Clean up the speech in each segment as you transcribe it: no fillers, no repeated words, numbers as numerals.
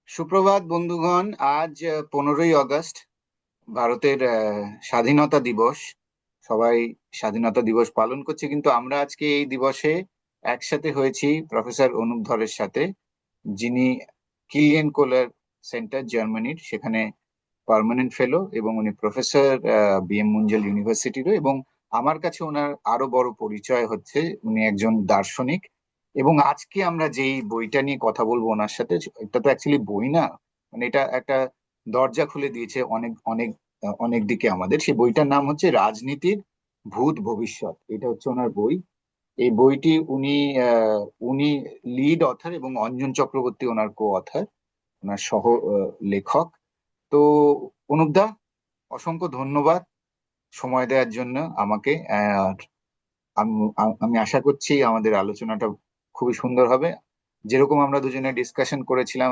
সুপ্রভাত বন্ধুগণ। আজ 15ই আগস্ট, ভারতের স্বাধীনতা দিবস। সবাই স্বাধীনতা দিবস পালন করছে, কিন্তু আমরা আজকে এই দিবসে একসাথে হয়েছি প্রফেসর অনুপ ধরের সাথে, যিনি কিলিয়ান কোলার সেন্টার, জার্মানির, সেখানে পার্মানেন্ট ফেলো, এবং উনি প্রফেসর বিএম মুঞ্জল ইউনিভার্সিটিরও। এবং আমার কাছে ওনার আরো বড় পরিচয় হচ্ছে উনি একজন দার্শনিক। এবং আজকে আমরা যেই বইটা নিয়ে কথা বলবো ওনার সাথে, এটা তো অ্যাকচুয়ালি বই না, মানে এটা একটা দরজা খুলে দিয়েছে অনেক অনেক অনেক দিকে আমাদের। সেই বইটার নাম হচ্ছে রাজনীতির ভূত ভবিষ্যৎ। এটা হচ্ছে ওনার বই। এই বইটি উনি লিড অথার, এবং অঞ্জন চক্রবর্তী ওনার কো অথার, ওনার সহ লেখক। তো অনুপদা, অসংখ্য ধন্যবাদ সময় দেওয়ার জন্য আমাকে। আর আমি আমি আশা করছি আমাদের আলোচনাটা খুবই সুন্দর হবে, যেরকম আমরা দুজনে ডিসকাশন করেছিলাম।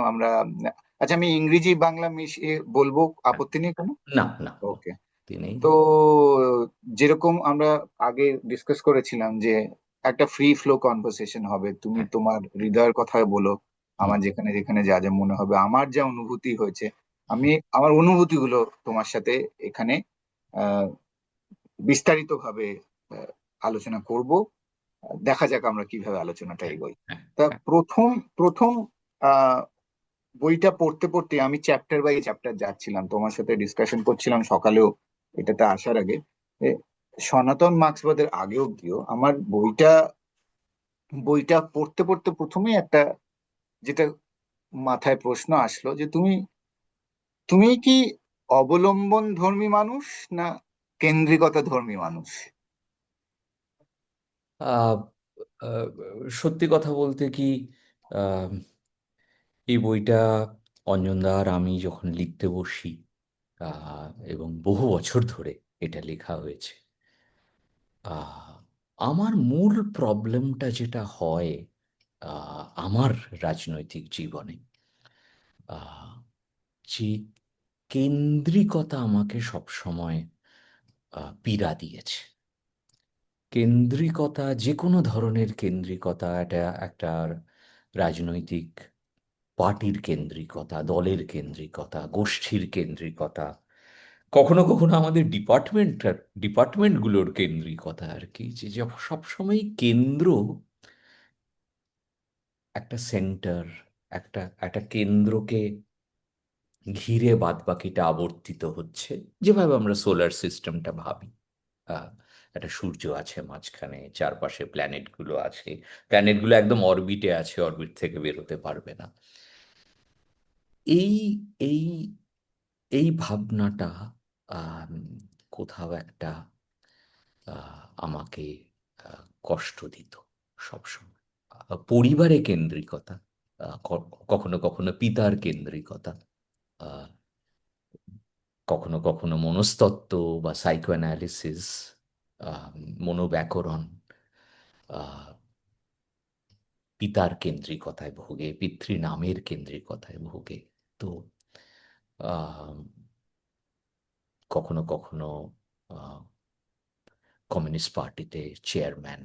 আচ্ছা, আমি ইংরেজি বাংলা মিশিয়ে বলবো, হ্যাঁ, আপত্তি নেই কোনো? না না না, ওকে। তিনি তো যেরকম আমরা আগে ডিসকাস করেছিলাম যে একটা ফ্রি ফ্লো কনভারসেশন হবে, তুমি হ্যাঁ। তোমার হৃদয়ের কথা বলো, হুম। আমার যেখানে যেখানে যা যা মনে হবে, আমার যা অনুভূতি হয়েছে, আমি আমার অনুভূতিগুলো তোমার সাথে এখানে আহ বিস্তারিতভাবে আহ, আলোচনা করব। দেখা যাক আমরা কিভাবে আলোচনাটা হ্যাঁ। এগোই। হ্যাঁ। তা হ্যাঁ। প্রথম প্রথম আহ বইটা পড়তে পড়তে আমি চ্যাপ্টার বাই চ্যাপ্টার যাচ্ছিলাম, তোমার সাথে ডিসকাশন করছিলাম সকালেও এটাতে আসার আগে। এ, সনাতন মার্ক্সবাদের আগে অব্দিও আমার বইটা বইটা পড়তে পড়তে প্রথমেই একটা যেটা মাথায় প্রশ্ন আসলো, যে তুমি তুমি কি অবলম্বন ধর্মী মানুষ, না কেন্দ্রিকতা ধর্মী মানুষ? আহ, আহ, সত্যি কথা বলতে কি, আহ, এই বইটা অঞ্জনদা আর আমি যখন লিখতে বসি, এবং বহু বছর ধরে এটা লেখা হয়েছে। আহ, আমার মূল প্রবলেমটা যেটা হয় আমার রাজনৈতিক জীবনে, আহ, যে কেন্দ্রিকতা আমাকে সবসময় পীড়া দিয়েছে। কেন্দ্রিকতা, যে কোনো ধরনের কেন্দ্রিকতা, এটা একটা রাজনৈতিক পার্টির কেন্দ্রিকতা, দলের কেন্দ্রিকতা, গোষ্ঠীর কেন্দ্রিকতা, কখনো কখনো আমাদের ডিপার্টমেন্টগুলোর কেন্দ্রিকতা আর কি, যে সবসময় কেন্দ্র, একটা সেন্টার, একটা একটা কেন্দ্রকে ঘিরে বাদবাকিটা আবর্তিত হচ্ছে। যেভাবে আমরা সোলার সিস্টেমটা ভাবি, আহ, একটা সূর্য আছে মাঝখানে, চারপাশে প্ল্যানেটগুলো আছে, প্ল্যানেটগুলো একদম অরবিটে আছে, অরবিট থেকে বেরোতে পারবে না। এই এই এই ভাবনাটা আম, কোথাও একটা আমাকে কষ্ট দিত সবসময়। পরিবারে কেন্দ্রিকতা, কখনো কখনো পিতার কেন্দ্রিকতা, আহ, কখনো কখনো মনস্তত্ত্ব বা সাইকো অ্যানালিসিস, মনোব্যাকরণ, আহ, পিতার কেন্দ্রিকতায় ভোগে, পিতৃনামের কেন্দ্রিকতায় ভোগে। তো আহ, কখনো কখনো আহ, কমিউনিস্ট পার্টিতে চেয়ারম্যান,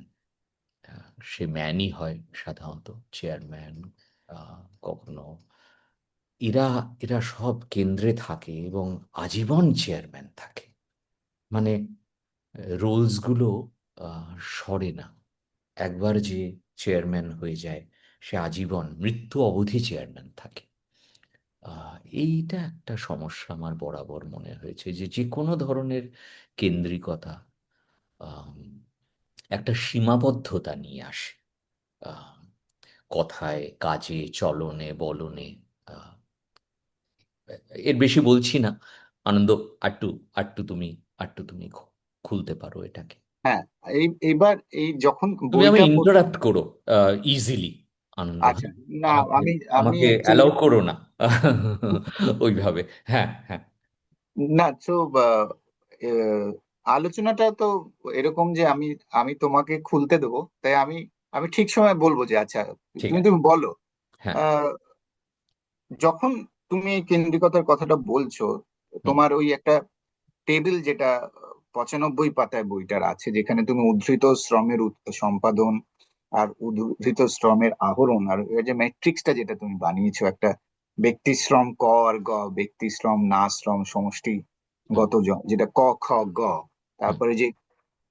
সে ম্যানই হয় সাধারণত, চেয়ারম্যান। কখনো এরা এরা সব কেন্দ্রে থাকে এবং আজীবন চেয়ারম্যান থাকে। মানে রোলসগুলো সরে না। একবার যে চেয়ারম্যান হয়ে যায়, সে আজীবন মৃত্যু অবধি চেয়ারম্যান থাকে। এইটা একটা সমস্যা আমার বরাবর মনে হয়েছে, যে যে কোনো ধরনের কেন্দ্রিকতা আম, একটা সীমাবদ্ধতা নিয়ে আসে, আহ, কথায়, কাজে, চলনে, বলনে। আহ, এর বেশি বলছি না। আনন্দ, আটটু আটটু তুমি আটটু তুমি খুলতে পারো এটাকে। হ্যাঁ, এবার এই যখন তুমি আমি বইটা ইন্টারাপ্ট করো ইজিলি, আনন্দ, আচ্ছা, হ্যাঁ? না, আমাকে আমি আমি আমাকে অ্যাকচুয়ালি, অ্যালাউ করো না ওইভাবে। হ্যাঁ, হ্যাঁ। না তো আলোচনাটা তো এরকম যে আমি আমি তোমাকে খুলতে দেবো, তাই আমি আমি ঠিক সময় বলবো যে আচ্ছা, ঠিক তুমি আছে। তুমি বলো। হ্যাঁ। আহ, যখন তুমি এই কেন্দ্রিকতার কথাটা বলছো, হুম। তোমার ওই একটা টেবিল যেটা 95 পাতায় বইটার আছে, যেখানে তুমি উদ্ধৃত শ্রমের সম্পাদন, আর উদ্ধৃত শ্রমের আহরণ, আর এই যে ম্যাট্রিক্সটা যেটা তুমি বানিয়েছো একটা ব্যক্তিশ্রম ক আর গ, ব্যক্তিশ্রম না শ্রম হুম, সমষ্টিগত যেটা ক খ গ, হুম, তারপরে যে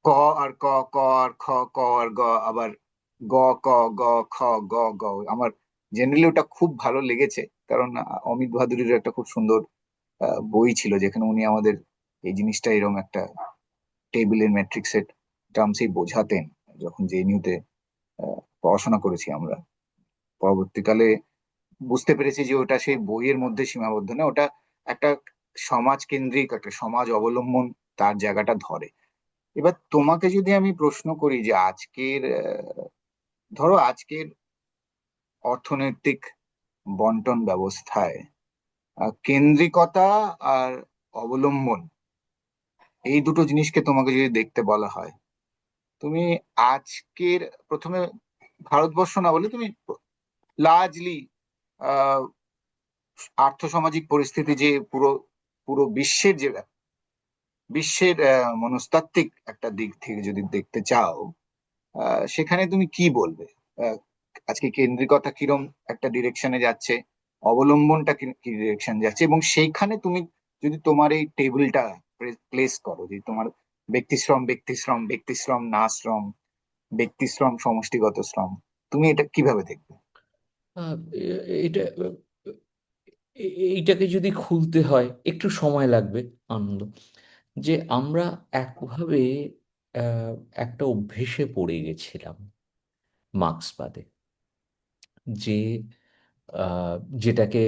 ক আর ক, ক আর খ, ক আর গ, আবার গ ক গ খ গ গ। আমার জেনারেলি ওটা খুব ভালো লেগেছে, কারণ অমিত ভাদুরীর একটা খুব সুন্দর বই ছিল যেখানে উনি আমাদের এই জিনিসটা এরকম একটা টেবিলের ম্যাট্রিক্সের টার্মসেই বোঝাতেন, যখন জেএনইউতে পড়াশোনা করেছি আমরা। পরবর্তীকালে বুঝতে পেরেছি যে ওটা সেই বইয়ের মধ্যে সীমাবদ্ধ না, ওটা একটা সমাজ কেন্দ্রিক একটা সমাজ অবলম্বন তার জায়গাটা ধরে। এবার তোমাকে যদি আমি প্রশ্ন করি যে আজকের ধরো আজকের অর্থনৈতিক বন্টন ব্যবস্থায় কেন্দ্রিকতা আর অবলম্বন, এই দুটো জিনিসকে তোমাকে যদি দেখতে বলা হয়, তুমি আজকের প্রথমে ভারতবর্ষ না বলে তুমি লার্জলি আর্থসামাজিক পরিস্থিতি যে পুরো পুরো বিশ্বের মনস্তাত্ত্বিক একটা দিক থেকে যদি দেখতে চাও, সেখানে তুমি কি বলবে? আহ, আজকে কেন্দ্রিকতা কিরম একটা ডিরেকশনে যাচ্ছে, অবলম্বনটা কি ডিরেকশন যাচ্ছে, এবং সেইখানে তুমি যদি তোমার এই টেবিলটা প্লেস করো, যে তোমার ব্যক্তিশ্রম ব্যক্তিশ্রম ব্যক্তিশ্রম না শ্রম, ব্যক্তিশ্রম সমষ্টিগত শ্রম, তুমি এটা কিভাবে দেখবে? এটা এইটাকে যদি খুলতে হয় একটু সময় লাগবে। আনন্দ, যে আমরা একভাবে আহ, একটা অভ্যেসে পড়ে গেছিলাম মার্ক্সবাদে, যে আহ, যেটাকে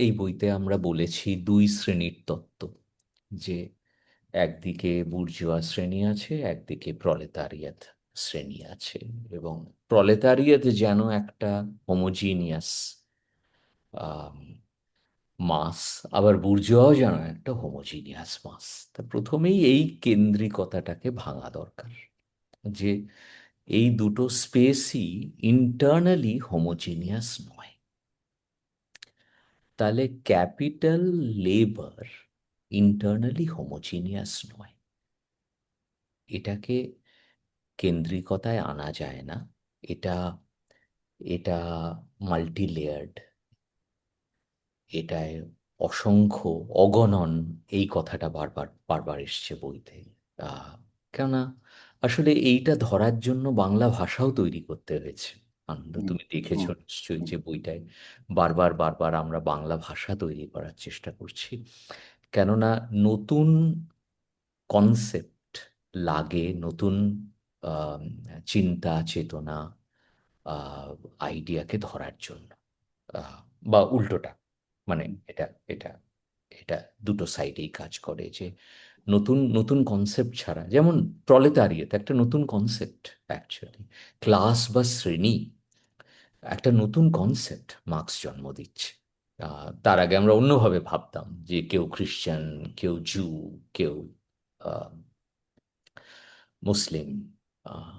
এই বইতে আমরা বলেছি দুই শ্রেণীর তত্ত্ব। যে একদিকে বুর্জোয়া শ্রেণী আছে, একদিকে প্রলেতারিয়াত শ্রেণী আছে, এবং প্রলেতারিয়াত যেন একটা হোমোজিনিয়াস মাস, আবার বুর্জোয়াও যেন একটা হোমোজিনিয়াস মাস। তা প্রথমেই এই কেন্দ্রিকতাটাকে ভাঙা দরকার, যে এই দুটো স্পেসই ইন্টারনালি হোমোজিনিয়াস নয়। তাহলে ক্যাপিটাল লেবার ইন্টারনালি হোমোজিনিয়াস নয়, এটাকে কেন্দ্রিকতায় আনা যায় না। এটা এটা মাল্টি লেয়ার্ড, এটায় অসংখ্য অগণন, এই কথাটা বারবার বারবার এসছে বইতে। আহ, কেননা আসলে এইটা ধরার জন্য বাংলা ভাষাও তৈরি করতে হয়েছে। আনন্দ, হুম, তুমি দেখেছো হুম, নিশ্চয়ই হুম, যে বইটায় বারবার বারবার আমরা বাংলা ভাষা তৈরি করার চেষ্টা করছি। কেননা নতুন কনসেপ্ট লাগে, নতুন আম, চিন্তা চেতনা, আইডিয়াকে ধরার জন্য। আহ, বা উল্টোটা, মানে হুম, এটা এটা এটা দুটো সাইডেই কাজ করে, যে নতুন নতুন কনসেপ্ট ছাড়া, যেমন প্রলেতারিয়েত একটা নতুন কনসেপ্ট, অ্যাকচুয়ালি ক্লাস বা শ্রেণী একটা নতুন কনসেপ্ট মার্ক্স জন্ম দিচ্ছে। তার আগে আমরা অন্যভাবে ভাবতাম, যে কেউ খ্রিস্টান, কেউ জু, কেউ আহ, মুসলিম। আহ,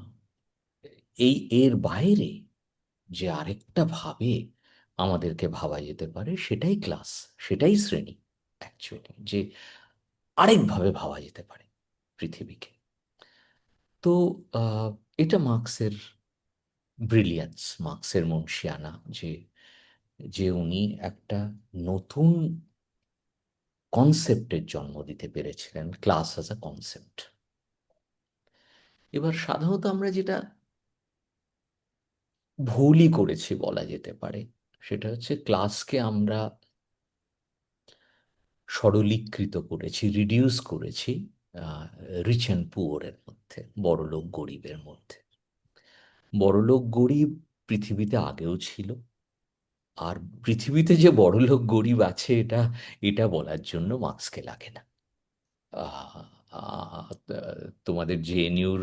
এই এর বাইরে যে আরেকটা ভাবে আমাদেরকে ভাবা যেতে পারে, সেটাই ক্লাস, সেটাই শ্রেণী, অ্যাকচুয়ালি, যে আরেকভাবে ভাবা যেতে পারে পৃথিবীকে। তো আহ, এটা মার্ক্সের ব্রিলিয়ান্স, মার্ক্সের মনসিয়ানা, যে যে উনি একটা নতুন কনসেপ্টের জন্ম দিতে পেরেছিলেন, ক্লাস অ্যাজ আ কনসেপ্ট। এবার সাধারণত আমরা যেটা ভুলই করেছি বলা যেতে পারে, সেটা হচ্ছে ক্লাসকে আমরা সরলীকৃত করেছি, রিডিউস করেছি রিচ অ্যান্ড পুয়ারের মধ্যে, বড়লোক গরিবের মধ্যে। বড়লোক গরিব পৃথিবীতে আগেও ছিল, আর পৃথিবীতে যে বড়লোক গরিব আছে, এটা এটা বলার জন্য মার্ক্সকে লাগে না। আহ, তোমাদের জেএনইউর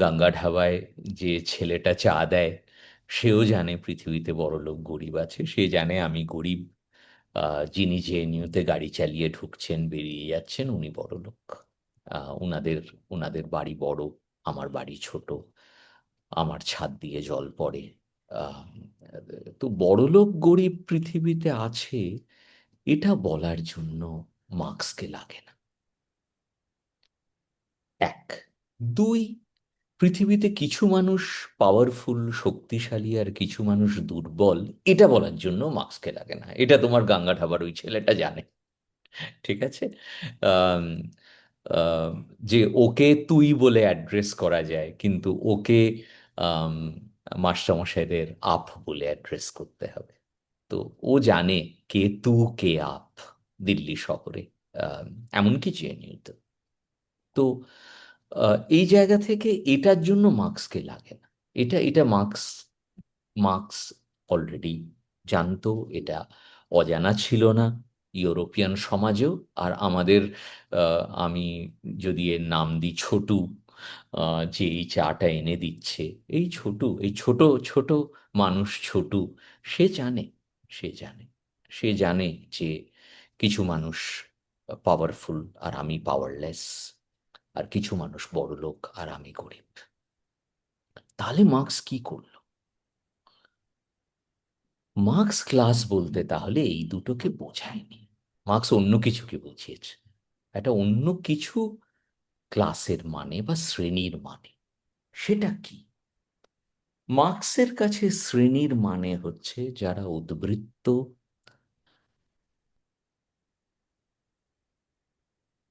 গঙ্গা ঢাবায় যে ছেলেটা চা দেয়, সেও জানে পৃথিবীতে বড়লোক গরিব আছে, সে জানে আমি গরিব। যিনি জেএনইউতে গাড়ি চালিয়ে ঢুকছেন বেরিয়ে যাচ্ছেন, উনি বড়লোক। উনাদের উনাদের বাড়ি বড়, আমার বাড়ি ছোট, আমার ছাদ দিয়ে জল পড়ে। আহ, তো বড়লোক গরিব পৃথিবীতে আছে, এটা বলার জন্য মার্ক্সকে লাগে না। এক, দুই, পৃথিবীতে কিছু মানুষ পাওয়ারফুল, শক্তিশালী, আর কিছু মানুষ দুর্বল, এটা বলার জন্য মার্কসকে লাগে না। এটা তোমার গাঙ্গাঢাবার ওই ছেলেটা জানে। ঠিক আছে। আম, আম, যে ওকে তুই বলে অ্যাড্রেস করা যায়, কিন্তু ওকে আম, মাস্টারমশাইদের আপ বলে অ্যাড্রেস করতে হবে। তো ও জানে কে তু কে আপ দিল্লি শহরে, আম, এমনকি জেএনইউ। তো এই জায়গা থেকে এটার জন্য মার্কসকে লাগে না। এটা এটা মার্কস অলরেডি জানতো। এটা অজানা ছিল না ইউরোপিয়ান সমাজেও। আর আমাদের আমি যদি এর নাম দিই ছোটু, যে এই চাটা এনে দিচ্ছে, এই ছোটু, এই ছোট ছোট মানুষ ছোটু, সে জানে, সে জানে, সে জানে যে কিছু মানুষ পাওয়ারফুল আর আমি পাওয়ারলেস, আর কিছু মানুষ বড়লোক আর আমি গরিব। তাহলে মার্কস কি করলো? মার্কস ক্লাস বলতে তাহলে এই দুটোকে বোঝায়নি। মার্কস অন্য কিছুকে বুঝিয়েছে। একটা অন্য কিছু ক্লাসের মানে বা শ্রেণীর মানে। সেটা কি? মার্কসের কাছে শ্রেণীর মানে হচ্ছে যারা উদ্বৃত্ত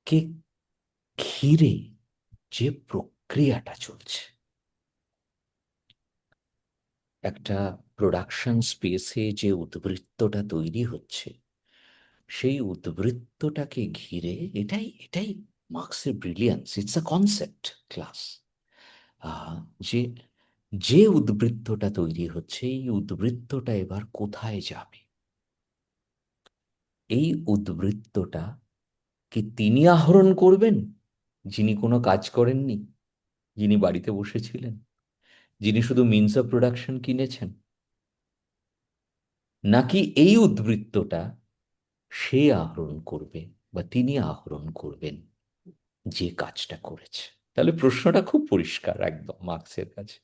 কে ঘিরে যে প্রক্রিয়াটা চলছে, একটা প্রোডাকশন স্পেসে যে উদ্বৃত্তটা তৈরি হচ্ছে, সেই উদ্বৃত্তটাকে ঘিরে, এটাই এটাই মার্কসের brilliance. It's a concept class. যে যে উদ্বৃত্তটা তৈরি হচ্ছে, এই উদ্বৃত্তটা এবার কোথায় যাবে? এই উদ্বৃত্তটা কি তিনি আহরণ করবেন, যিনি কোনো কাজ করেননি, যিনি বাড়িতে বসেছিলেন, যিনি শুধু মিনস অফ প্রোডাকশন কিনেছেন? নাকি এই উদ্বৃত্তটা সে আহরণ করবে বা তিনি আহরণ করবেন যে কাজটা করেছে? তাহলে প্রশ্নটা খুব পরিষ্কার একদম মার্কসের কাছে।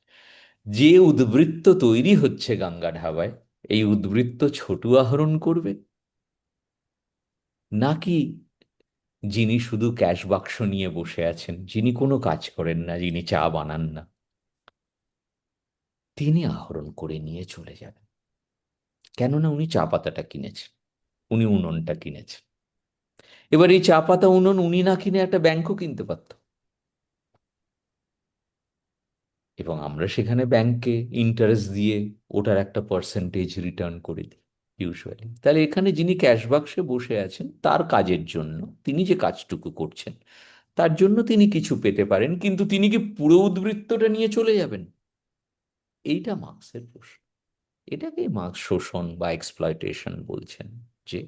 যে উদ্বৃত্ত তৈরি হচ্ছে গঙ্গা ধাবায়, এই উদ্বৃত্ত ছোটু আহরণ করবে, নাকি যিনি শুধু ক্যাশ বাক্স নিয়ে বসে আছেন, যিনি কোনো কাজ করেন না, যিনি চা বানান না, তিনি আহরণ করে নিয়ে চলে যাবেন? কেননা উনি চা পাতাটা কিনেছেন, উনি উনুনটা কিনেছেন। এবার এই চা পাতা উনুন উনি না কিনে একটা ব্যাংকও কিনতে পারত, এবং আমরা সেখানে ব্যাংকে ইন্টারেস্ট দিয়ে ওটার একটা পার্সেন্টেজ রিটার্ন করে দিই ইউজুয়ালি। তাহলে এখানে যিনি ক্যাশ বাক্সে বসে আছেন, তার কাজের জন্য, তিনি যে কাজটুকু করছেন তার জন্য তিনি কিছু পেতে পারেন, কিন্তু তিনি কি পুরো উদ্বৃত্তটা নিয়ে চলে যাবেন? এইটা মার্কসের প্রশ্ন। এটাকেই মার্কস শোষণ বা এক্সপ্লয়টেশন বলছেন। যে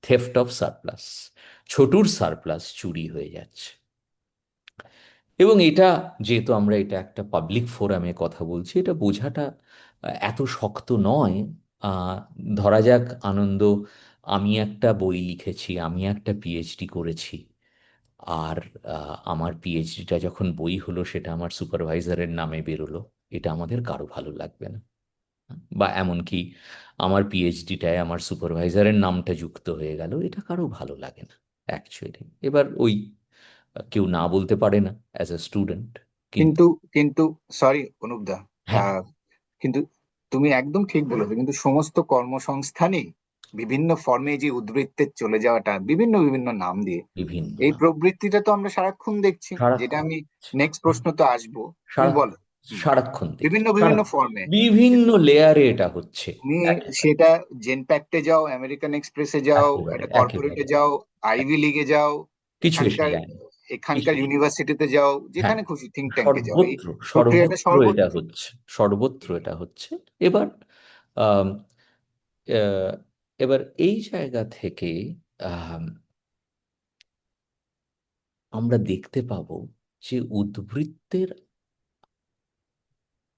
থেফট অফ সারপ্লাস, ছোটুর সারপ্লাস চুরি হয়ে যাচ্ছে। এবং এটা, যেহেতু আমরা এটা একটা পাবলিক ফোরামে কথা বলছি, এটা বোঝাটা এত শক্ত নয়। আহ, ধরা যাক আনন্দ, আমি একটা বই লিখেছি, আমি একটা পিএইচডি করেছি, আর আমার পিএইচডিটা যখন বই হলো সেটা আমার সুপারভাইজারের নামে বেরোলো, এটা আমাদের কারো ভালো লাগবে না। বা এমনকি আমার পিএইচডিটায় আমার সুপারভাইজারের নামটা যুক্ত হয়ে গেল, এটা কারো ভালো লাগে না অ্যাকচুয়ালি। এবার ওই কেউ না বলতে পারে না অ্যাজ এ স্টুডেন্ট, কিন্তু কিন্তু কিন্তু সরি অনুপদা, হ্যাঁ, আহ কিন্তু তুমি একদম ঠিক বলেছো, কিন্তু সমস্ত কর্মসংস্থানই বিভিন্ন ফর্মে যে উদ্বৃত্তের চলে যাওয়াটা বিভিন্ন বিভিন্ন নাম দিয়ে, বিভিন্ন এই না, প্রবৃত্তিটা তো আমরা সারাক্ষণ দেখছি। যেটা সারাক্ষণ আমি হচ্ছে। নেক্সট হুম, প্রশ্ন তো আসবো, তুমি বলো। সারাক্ষণ, হুম। সারাক্ষণ দেখছি, বিভিন্ন বিভিন্ন ফর্মে, বিভিন্ন লেয়ারে এটা হচ্ছে। তুমি একেবারে, সেটা জেনপ্যাক্টে যাও, আমেরিকান এক্সপ্রেসে যাও, একেবারে, একটা কর্পোরেটে একেবারে, যাও, আইভি লিগে যাও, কিছু এসে এখানকার যায় না, এখানকার কিছু, ইউনিভার্সিটিতে যাও, হ্যাঁ, যেখানে খুশি থিঙ্ক ট্যাঙ্কে যাও, এই সর্বত্র, প্রক্রিয়াটা সর্বত্র এটা সর্বত্র। হচ্ছে, সর্বত্র এটা হচ্ছে। এবার আম, আহ, এবার এই জায়গা থেকে আম, আমরা দেখতে পাবো যে উদ্বৃত্তের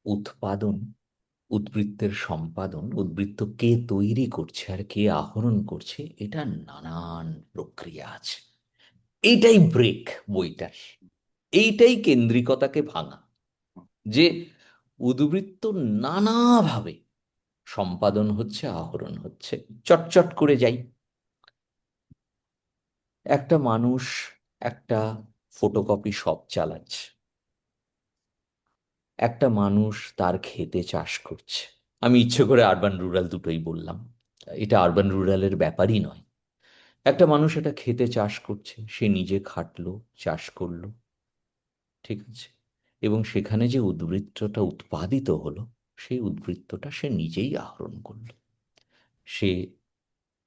উৎপাদন, উদ্বৃত্তের সম্পাদন, উদ্বৃত্ত কে তৈরি করছে আর কে আহরণ করছে, এটা নানান প্রক্রিয়া আছে। এইটাই ব্রেক বইটার, এইটাই কেন্দ্রিকতাকে ভাঙা। যে উদ্বৃত্ত নানাভাবে সম্পাদন হচ্ছে, আহরণ হচ্ছে। চটচট করে যাই, একটা মানুষ একটা ফটোকপি শপ চালাচ্ছে, একটা মানুষ তার ক্ষেতে চাষ করছে। আমি ইচ্ছে করে আরবান রুরাল দুটোই বললাম, এটা আরবান রুরালের ব্যাপারই নয়। একটা মানুষ এটা খেতে চাষ করছে, সে নিজে খাটলো, চাষ করলো, ঠিক আছে, এবং সেখানে যে উদ্বৃত্তটা উৎপাদিত হলো, সেই উদ্বৃত্তটা সে নিজেই আহরণ করলো। সে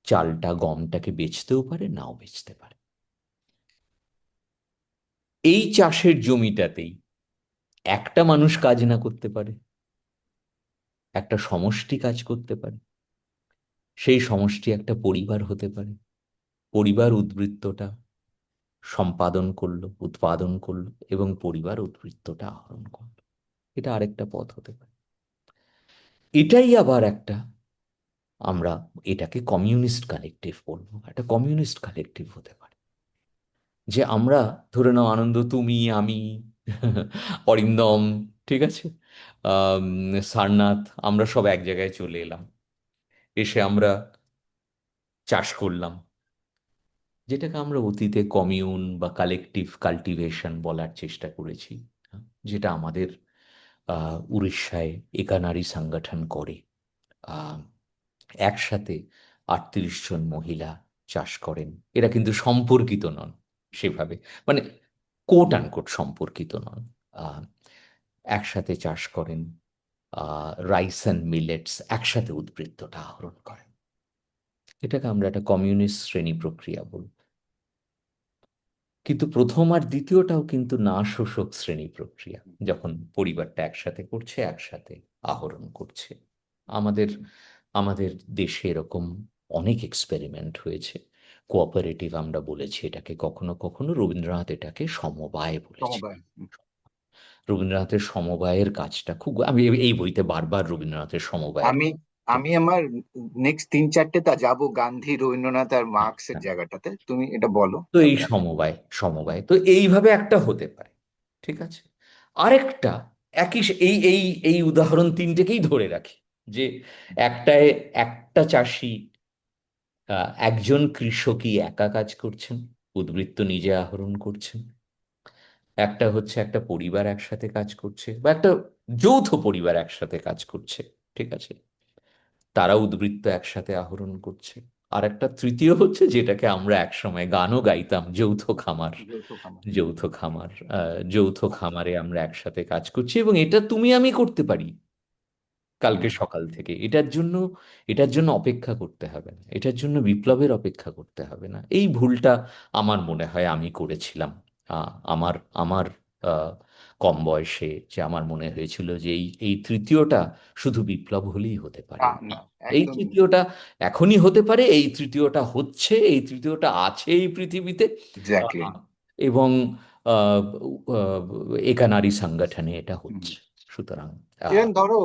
চালটা, গমটাকে বেচতেও পারে, নাও বেচতে পারে। এই চাষের জমিটাতেই একটা মানুষ কাজ না করতে পারে, একটা সমষ্টি কাজ করতে পারে। সেই সমষ্টি একটা পরিবার হতে পারে। পরিবার উদ্বৃত্তটা সম্পাদন করলো, উৎপাদন করলো, এবং পরিবার উদ্বৃত্তটা আহরণ করলো। এটা আরেকটা পথ হতে পারে। এটাই আবার একটা, আমরা এটাকে কমিউনিস্ট কালেকটিভ বলবো, একটা কমিউনিস্ট কালেকটিভ হতে পারে। যে আমরা, ধরে নাও আনন্দ, তুমি, আমি, অরিন্দম, ঠিক আছে, আম, সারনাথ, আমরা সব এক জায়গায় চলে এলাম, এসে আমরা চাষ করলাম, যেটাকে আমরা অতীতে কমিউন বা কালেকটিভ কাল্টিভেশন বলার চেষ্টা করেছি। হ্যাঁ, যেটা আমাদের উড়িষ্যায় একানারী সংগঠন করে। আহ, একসাথে 38 জন মহিলা চাষ করেন। এরা কিন্তু সম্পর্কিত নন সেভাবে, মানে কোট আনকোট সম্পর্কিত নন। আহ, একসাথে চাষ করেন, রাইস অ্যান্ড মিলেটস একসাথে উদ্বৃত্তটা আহরণ করেন। এটাকে আমরা একটা কমিউনিস্ট শ্রেণী প্রক্রিয়া বলব। কিন্তু প্রথম আর দ্বিতীয়টাও কিন্তু না শোষক শ্রেণী প্রক্রিয়া, যখন পরিবারটা একসাথে করছে, একসাথে আহরণ করছে। আমাদের আমাদের দেশে এরকম অনেক এক্সপেরিমেন্ট হয়েছে। কোঅপারেটিভ আমরা বলেছি এটাকে, কখনো কখনো রবীন্দ্রনাথ এটাকে সমবায় বলেছে। সমবায়। রবীন্দ্রনাথের সমবায়ের কাজটা খুব, আমি এই বইতে বারবার রবীন্দ্রনাথের সমবায়ের আমি কথা। আমি আমার নেক্সট 3-4টে তা যাবো গান্ধী, রবীন্দ্রনাথ আর হ্যাঁ, মার্কসের হ্যাঁ। জায়গাটাতে, তুমি এটা বলো তো এই তারপরে সমবায়, সমবায় তো এইভাবে একটা হতে পারে, ঠিক আছে। আরেকটা, একই এই এই এই উদাহরণ তিনটেকেই ধরে রাখি, যে একটায় একটা চাষি, একজন কৃষকই একা কাজ করছেন, উদ্বৃত্ত নিজে আহরণ করছেন। একটা হচ্ছে একটা পরিবার একসাথে কাজ করছে, বা একটা যৌথ পরিবার একসাথে কাজ করছে, ঠিক আছে, তারা উদ্বৃত্ত একসাথে আহরণ করছে। আর একটা তৃতীয় হচ্ছে, যেটাকে আমরা একসময় গানও গাইতাম, যৌথ খামার। যৌথ খামার। যৌথ খামার, যৌথ খামারে আমরা একসাথে কাজ করছি, এবং এটা তুমি আমি করতে পারি কালকে হুম। সকাল থেকে। এটার জন্য অপেক্ষা করতে হবে না, এটার জন্য বিপ্লবের অপেক্ষা করতে হবে না। এই ভুলটা আমার মনে হয় আমি করেছিলাম। আমার আমার আহ, কম বয়সে, যে আমার মনে হয়েছিল যে এই এই তৃতীয়টা শুধু বিপ্লব হলেই হতে পারে। না না, এই একদমই না। তৃতীয়টা এখনই হতে পারে, এই তৃতীয়টা হচ্ছে, এই তৃতীয়টা আছে এই পৃথিবীতে। এক্স্যাক্টলি। আহ, এবং আহ, আহ, একানারী সংগঠনে এটা হচ্ছে। সুতরাং ইভেন ধরো,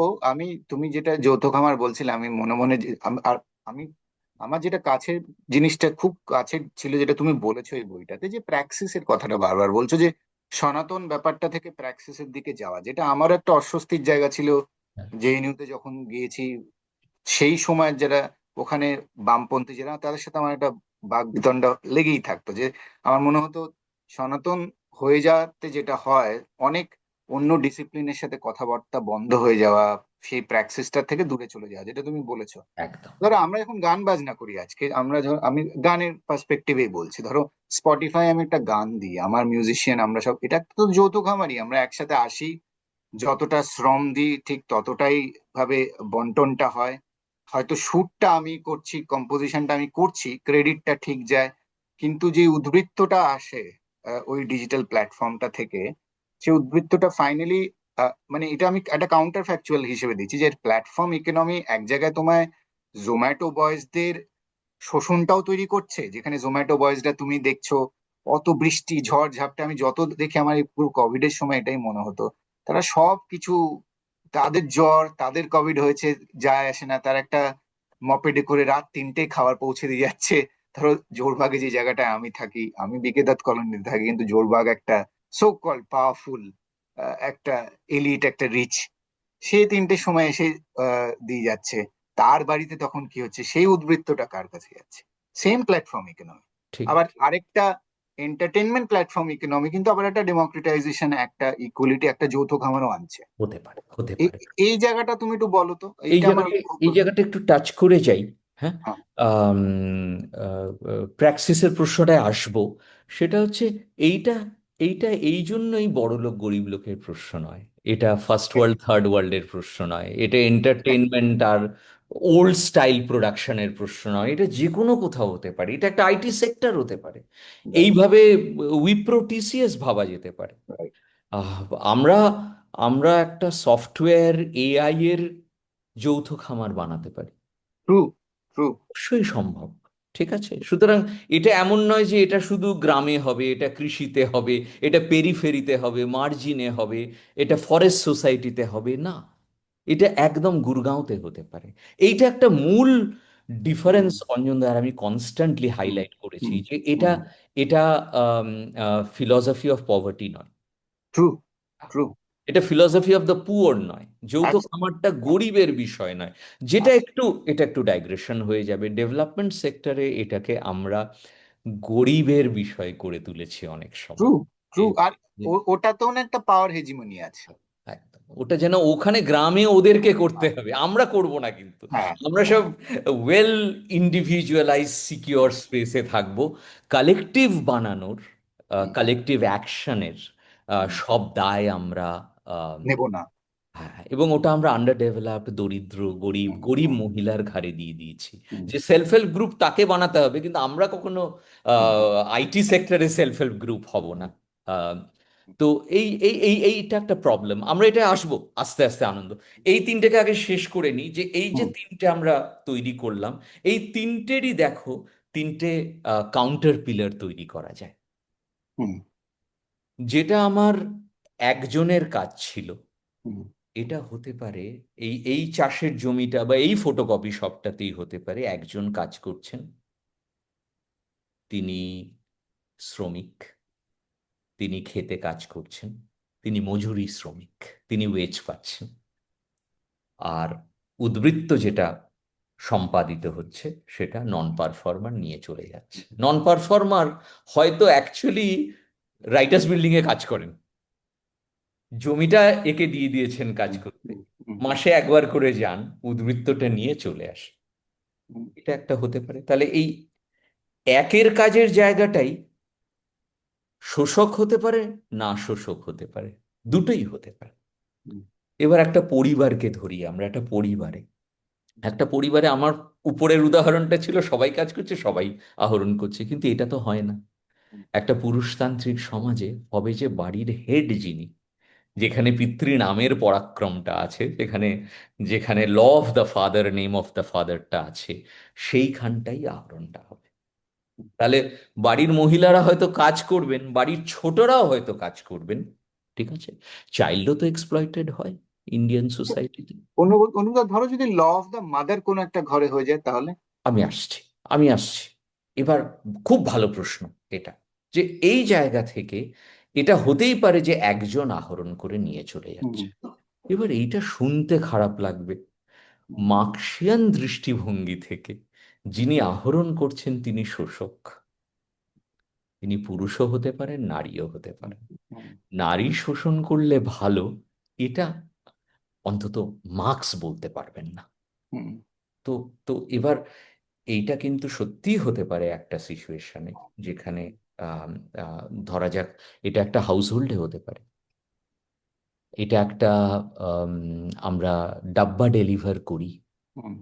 তুমি যেটা যৌথ খামার বলছিলে, আমি মনে মনে আর আমি, আমার যেটা কাছের জিনিসটা খুব কাছের ছিল, যেটা তুমি বলেছো এই বইটাতে, যে প্র্যাক্সিসের কথাটা বারবার বলছো, যে সনাতন ব্যাপারটা থেকে প্র্যাক্সিসের দিকে যাওয়া, যেটা আমার একটা অস্বস্তির জায়গা ছিল। জেএনইউতে যখন গিয়েছি, সেই সময়ের যারা ওখানে বামপন্থী যারা, তাদের সাথে আমার একটা বাকবিতণ্ডা লেগেই থাকতো, যে আমার মনে হতো সনাতন হয়ে যাওয়াতে যেটা হয়, অনেক অন্য ডিসিপ্লিনের সাথে কথাবার্তা বন্ধ হয়ে যাওয়া, সেই প্র্যাকসিসটা থেকে দূরে চলে যাওয়া, যেটা তুমি বলেছো। একদম। ধরো আমরা এখন গান বাজনা করি আজকে, আমি গানের পার্সপেক্টিভে বলছি, ধরো স্পটিফাই আমি একটা গান দিই, আমার মিউজিশিয়ান আমরা সব, এটা তো যৌথ খামারই, আমরা একসাথে আসি, যতটা শ্রম দিই ঠিক ততটাই ভাবে বন্টনটা হয়। হয়তো শুটটা আমি করছি, কম্পোজিশনটা আমি করছি, ক্রেডিটটা ঠিক যায়, কিন্তু যে উদ্বৃত্তটা আসে ওই ডিজিটাল প্ল্যাটফর্মটা থেকে, সেই উদ্বৃত্তটা ফাইনালি, মানে এটা আমি একটা কাউন্টার ফ্যাকচুয়াল হিসেবে দিচ্ছি, যে প্ল্যাটফর্ম ইকোনমি এক জায়গায় তোমায় জোম্যাটো বয়েজদের শোষণটাও তৈরি করছে, যেখানে জোম্যাটো বয়েজরা তুমি দেখছো অত বৃষ্টি ঝড় ঝাপটা, আমি যত দেখি আমার এই পুরো কোভিড এর সময় এটাই মনে হতো, তারা সব কিছু, তাদের জ্বর, তাদের কোভিড হয়েছে, যায় আসে না, তার একটা মপেডে করে রাত 3টে খাবার পৌঁছে দিয়ে যাচ্ছে। ধরো জোরবাগে যে জায়গাটায় আমি থাকি, আমি বিকেদাত কলোনিতে থাকি, কিন্তু জোরবাগ একটা সো কল পাওয়ারফুল একটা এলিট, একটা রিচ, সে 3টের সময় এসে দিয়ে যাচ্ছে। তার বাড়িতে তখন কি হচ্ছে, সেই উদ্বৃত্তটা কার কাছে যাচ্ছে? Same platform economy. ঠিক। আবার আরেকটা এন্টারটেনমেন্ট প্ল্যাটফর্ম ইকোনমি কিন্তু আবার একটা ডেমোক্রেটাইজেশন, একটা ইকুয়ালিটি, একটা যৌথ খামারও আনছে। হতে পারে, হতে এই পারে। এই জায়গাটা তুমি একটু বলো তো, এই এইটা আমার জায়গাটা, এই খুব। জায়গাটা একটু টাচ করে যাই। হ্যাঁ। হ্যাঁ। আম, প্র্যাক্সিসের প্রশ্নটায় আসবো। সেটা হচ্ছে এইটা, এইটা এই জন্যই বড় লোক গরিব লোকের প্রশ্ন নয়। এটা ফার্স্ট ওয়ার্ল্ড থার্ড ওয়ার্ল্ডের প্রশ্ন নয়। এটা এন্টারটেনমেন্ট আর ওল্ড স্টাইল প্রোডাকশনের প্রশ্ন নয়। এটা যে কোনো কোথাও হতে পারে। এটা একটা আইটি সেক্টর হতে পারে। রাইট। এইভাবে উইপ্রো টিসিএস ভাবা যেতে পারে। রাইট। আহ, আমরা আমরা একটা সফটওয়্যার এআই এর যৌথ খামার বানাতে পারি। ট্রু। ট্রু। অবশ্যই সম্ভব। ঠিক আছে, সুতরাং এটা এমন নয় যে এটা শুধু গ্রামে হবে, এটা কৃষিতে হবে, এটা পেরিফেরিতে হবে, মার্জিনে হবে, এটা ফরেস্ট সোসাইটিতে হবে না। এটা একদম গুরগাঁওতে হতে পারে। এইটা একটা মূল হুম। ডিফারেন্স অঞ্জন দ্বারা আমি কনস্ট্যান্টলি হুম। হাইলাইট করেছি হুম। যে এটা, হুম। এটা ফিলসফি অফ পভার্টি নয়। ট্রু। ট্রু। এটা ফিলসফি অফ দ্য পুয়ার নয়। যৌথ খামারটা গরিবের বিষয় নয়। যেটা একটু, এটা একটু ডাইগ্রেশন হয়ে যাবে। ডেভেলপমেন্ট সেক্টরে এটাকে আমরা গরিবের বিষয় করে তুলেছি অনেক ট্রু। সময়। ট্রু। আর ওটাতেও না একটা পাওয়ার হেজিমনি আছে। একদম, ওটা যেন ওখানে গ্রামে ওদেরকে করতে হবে, আমরা করব না কিন্তু। হ্যাঁ। আমরা হ্যাঁ। সব ওয়েল ইন্ডিভিজুয়ালাইজ সিকিওর স্পেসে থাকবো। কালেকটিভ বানানোর, হুম। কালেকটিভ অ্যাকশনের হুম। সব দায় আমরা নেব না। হ্যাঁ, এবং ওটা আমরা আন্ডার ডেভেলপড, দরিদ্র, গরিব হুম। গরিব হুম। মহিলার ঘাড়ে দিয়ে দিয়েছি। হুম। যে সেলফ হেল্প গ্রুপ তাকে বানাতে হবে, কিন্তু আমরা কখনো হুম। আইটি সেক্টরে সেলফ হেল্প গ্রুপ হব না। আহ, তো এই এই এই এইটা একটা প্রবলেম। আমরা এটা আসবো আস্তে আস্তে আনন্দ। এই তিনটেকে আগে শেষ করে নিই, যে এই যে হুম। তিনটে আমরা তৈরি করলাম, এই তিনটেরই দেখো তিনটে কাউন্টার পিলার তৈরি করা যায়। হুম। যেটা আমার একজনের কাজ ছিল, হুম। এটা হতে পারে এই এই চাষের জমিটা বা এই ফটোকপি শপটাতেই হতে পারে একজন কাজ করছেন, তিনি শ্রমিক, তিনি খেতে কাজ করছেন, তিনি মজুরি শ্রমিক, তিনি ওয়েজ পাচ্ছেন। আর উদ্বৃত্ত যেটা সম্পাদিত হচ্ছে সেটা নন পারফর্মার নিয়ে চলে যাচ্ছে। নন পারফর্মার হয়তো অ্যাকচুয়ালি রাইটার্স বিল্ডিং এ কাজ করেন, জমিটা একে দিয়ে দিয়েছেন কাজ হুম। করতে, হুম। হুম। মাসে একবার করে যান, উদ্বৃত্তটা নিয়ে চলে আসে। হুম। এটা একটা হতে পারে। তাহলে এই একের কাজের জায়গাটাই শোষক হতে পারে, না শোষক হতে পারে, দুটোই হতে পারে। হুম। এবার একটা পরিবারকে ধরি আমরা। একটা পরিবারে, একটা পরিবারে আমার উপরের উদাহরণটা ছিল সবাই কাজ করছে, সবাই আহরণ করছে, কিন্তু এটা তো হয় না। একটা পুরুষতান্ত্রিক সমাজে হবে যে বাড়ির হেড যিনি, যেখানে পিতৃ নামের পরাক্রমটা আছে, যেখানে, যেখানে law of the father, name of the ফাদারটা আছে, সেইখানটাই আহরণটা হবে। তাহলে বাড়ির মহিলারা হয়তো কাজ করবেন, বাড়ির ছোটরাও হয়তো কাজ করবেন। ঠিক আছে, চাইল্ডও তো এক্সপ্লয়েটেড হয় ইন্ডিয়ান সোসাইটিতে। অনুরাগ, ধরো যদি ল অফ দ্য মাদার কোন একটা ঘরে হয়ে যায় তাহলে। আমি আসছি, আমি আসছি। এবার খুব ভালো প্রশ্ন এটা, যে এই জায়গা থেকে এটা হতেই পারে যে একজন আহরণ করে নিয়ে চলে হুম। যাচ্ছে। এবার এইটা শুনতে খারাপ লাগবে, হুম। মার্ক্সিয়ান দৃষ্টিভঙ্গি থেকে যিনি আহরণ করছেন তিনি শোষক। তিনি পুরুষও হতে পারেন, নারীও হতে হুম। পারেন। হুম। নারী শোষণ করলে ভালো, এটা অন্তত মার্ক্স বলতে পারবেন না। হুম। তো, তো এবার এইটা কিন্তু সত্যিই হতে পারে একটা সিচুয়েশনে, যেখানে আম, ধরা যাক এটা একটা হাউস হোল্ডে হতে পারে। এটা একটা আম, আমরা ডাব্বা ডেলিভার করি। হুম।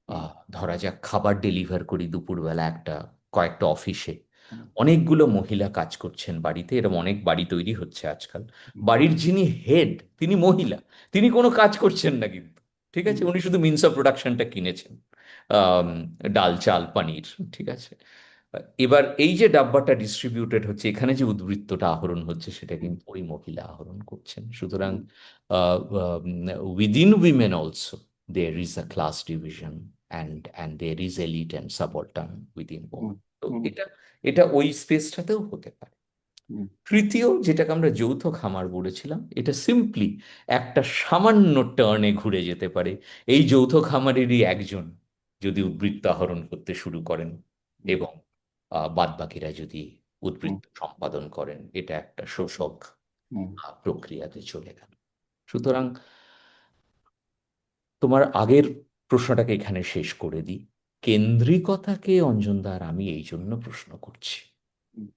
হুম। ধরা যাক খাবার ডেলিভার করি দুপুরবেলা একটা, কয়েকটা অফিসে। হুম। অনেকগুলো মহিলা কাজ করছেন বাড়িতে, এরকম অনেক বাড়ি তৈরি হচ্ছে আজকাল। হুম। বাড়ির যিনি হেড তিনি মহিলা, তিনি কোনো কাজ করছেন না কিন্তু। ঠিক আছে, হুম। উনি শুধু মিনস অফ প্রোডাকশনটা কিনেছেন, আম, ডাল চাল পানির। ঠিক আছে, এবার এই যে ডাব্বাটা ডিস্ট্রিবিউটেড হচ্ছে, এখানে যে উদ্বৃত্তটা আহরণ হচ্ছে সেটা হুম। কিন্তু ওই মহিলা আহরণ করছেন। সুতরাং hmm. Within women also there is a class division, and there is elite and subaltern within hmm. women. তো হুম। এটা, এটা ওই স্পেসটাতেও হতে পারে। হুম। তৃতীয় যেটাকে আমরা যৌথ খামার বলেছিলাম, এটা সিম্পলি একটা সামান্য টার্নে ঘুরে যেতে পারে। এই যৌথ খামারেরই একজন যদি উদ্বৃত্ত আহরণ করতে শুরু করেন, এবং বাদ বাকিরা যদি হুম, উদ্বৃত্ত সম্পাদন করেন, এটা একটা শোষক হুম, প্রক্রিয়াতে চলে গেল। সুতরাং তোমার আগের প্রশ্নটাকে এখানে শেষ করে দিই। কেন্দ্রিকতাকে অঞ্জনদার আমি এই জন্য প্রশ্ন করছি, হুম,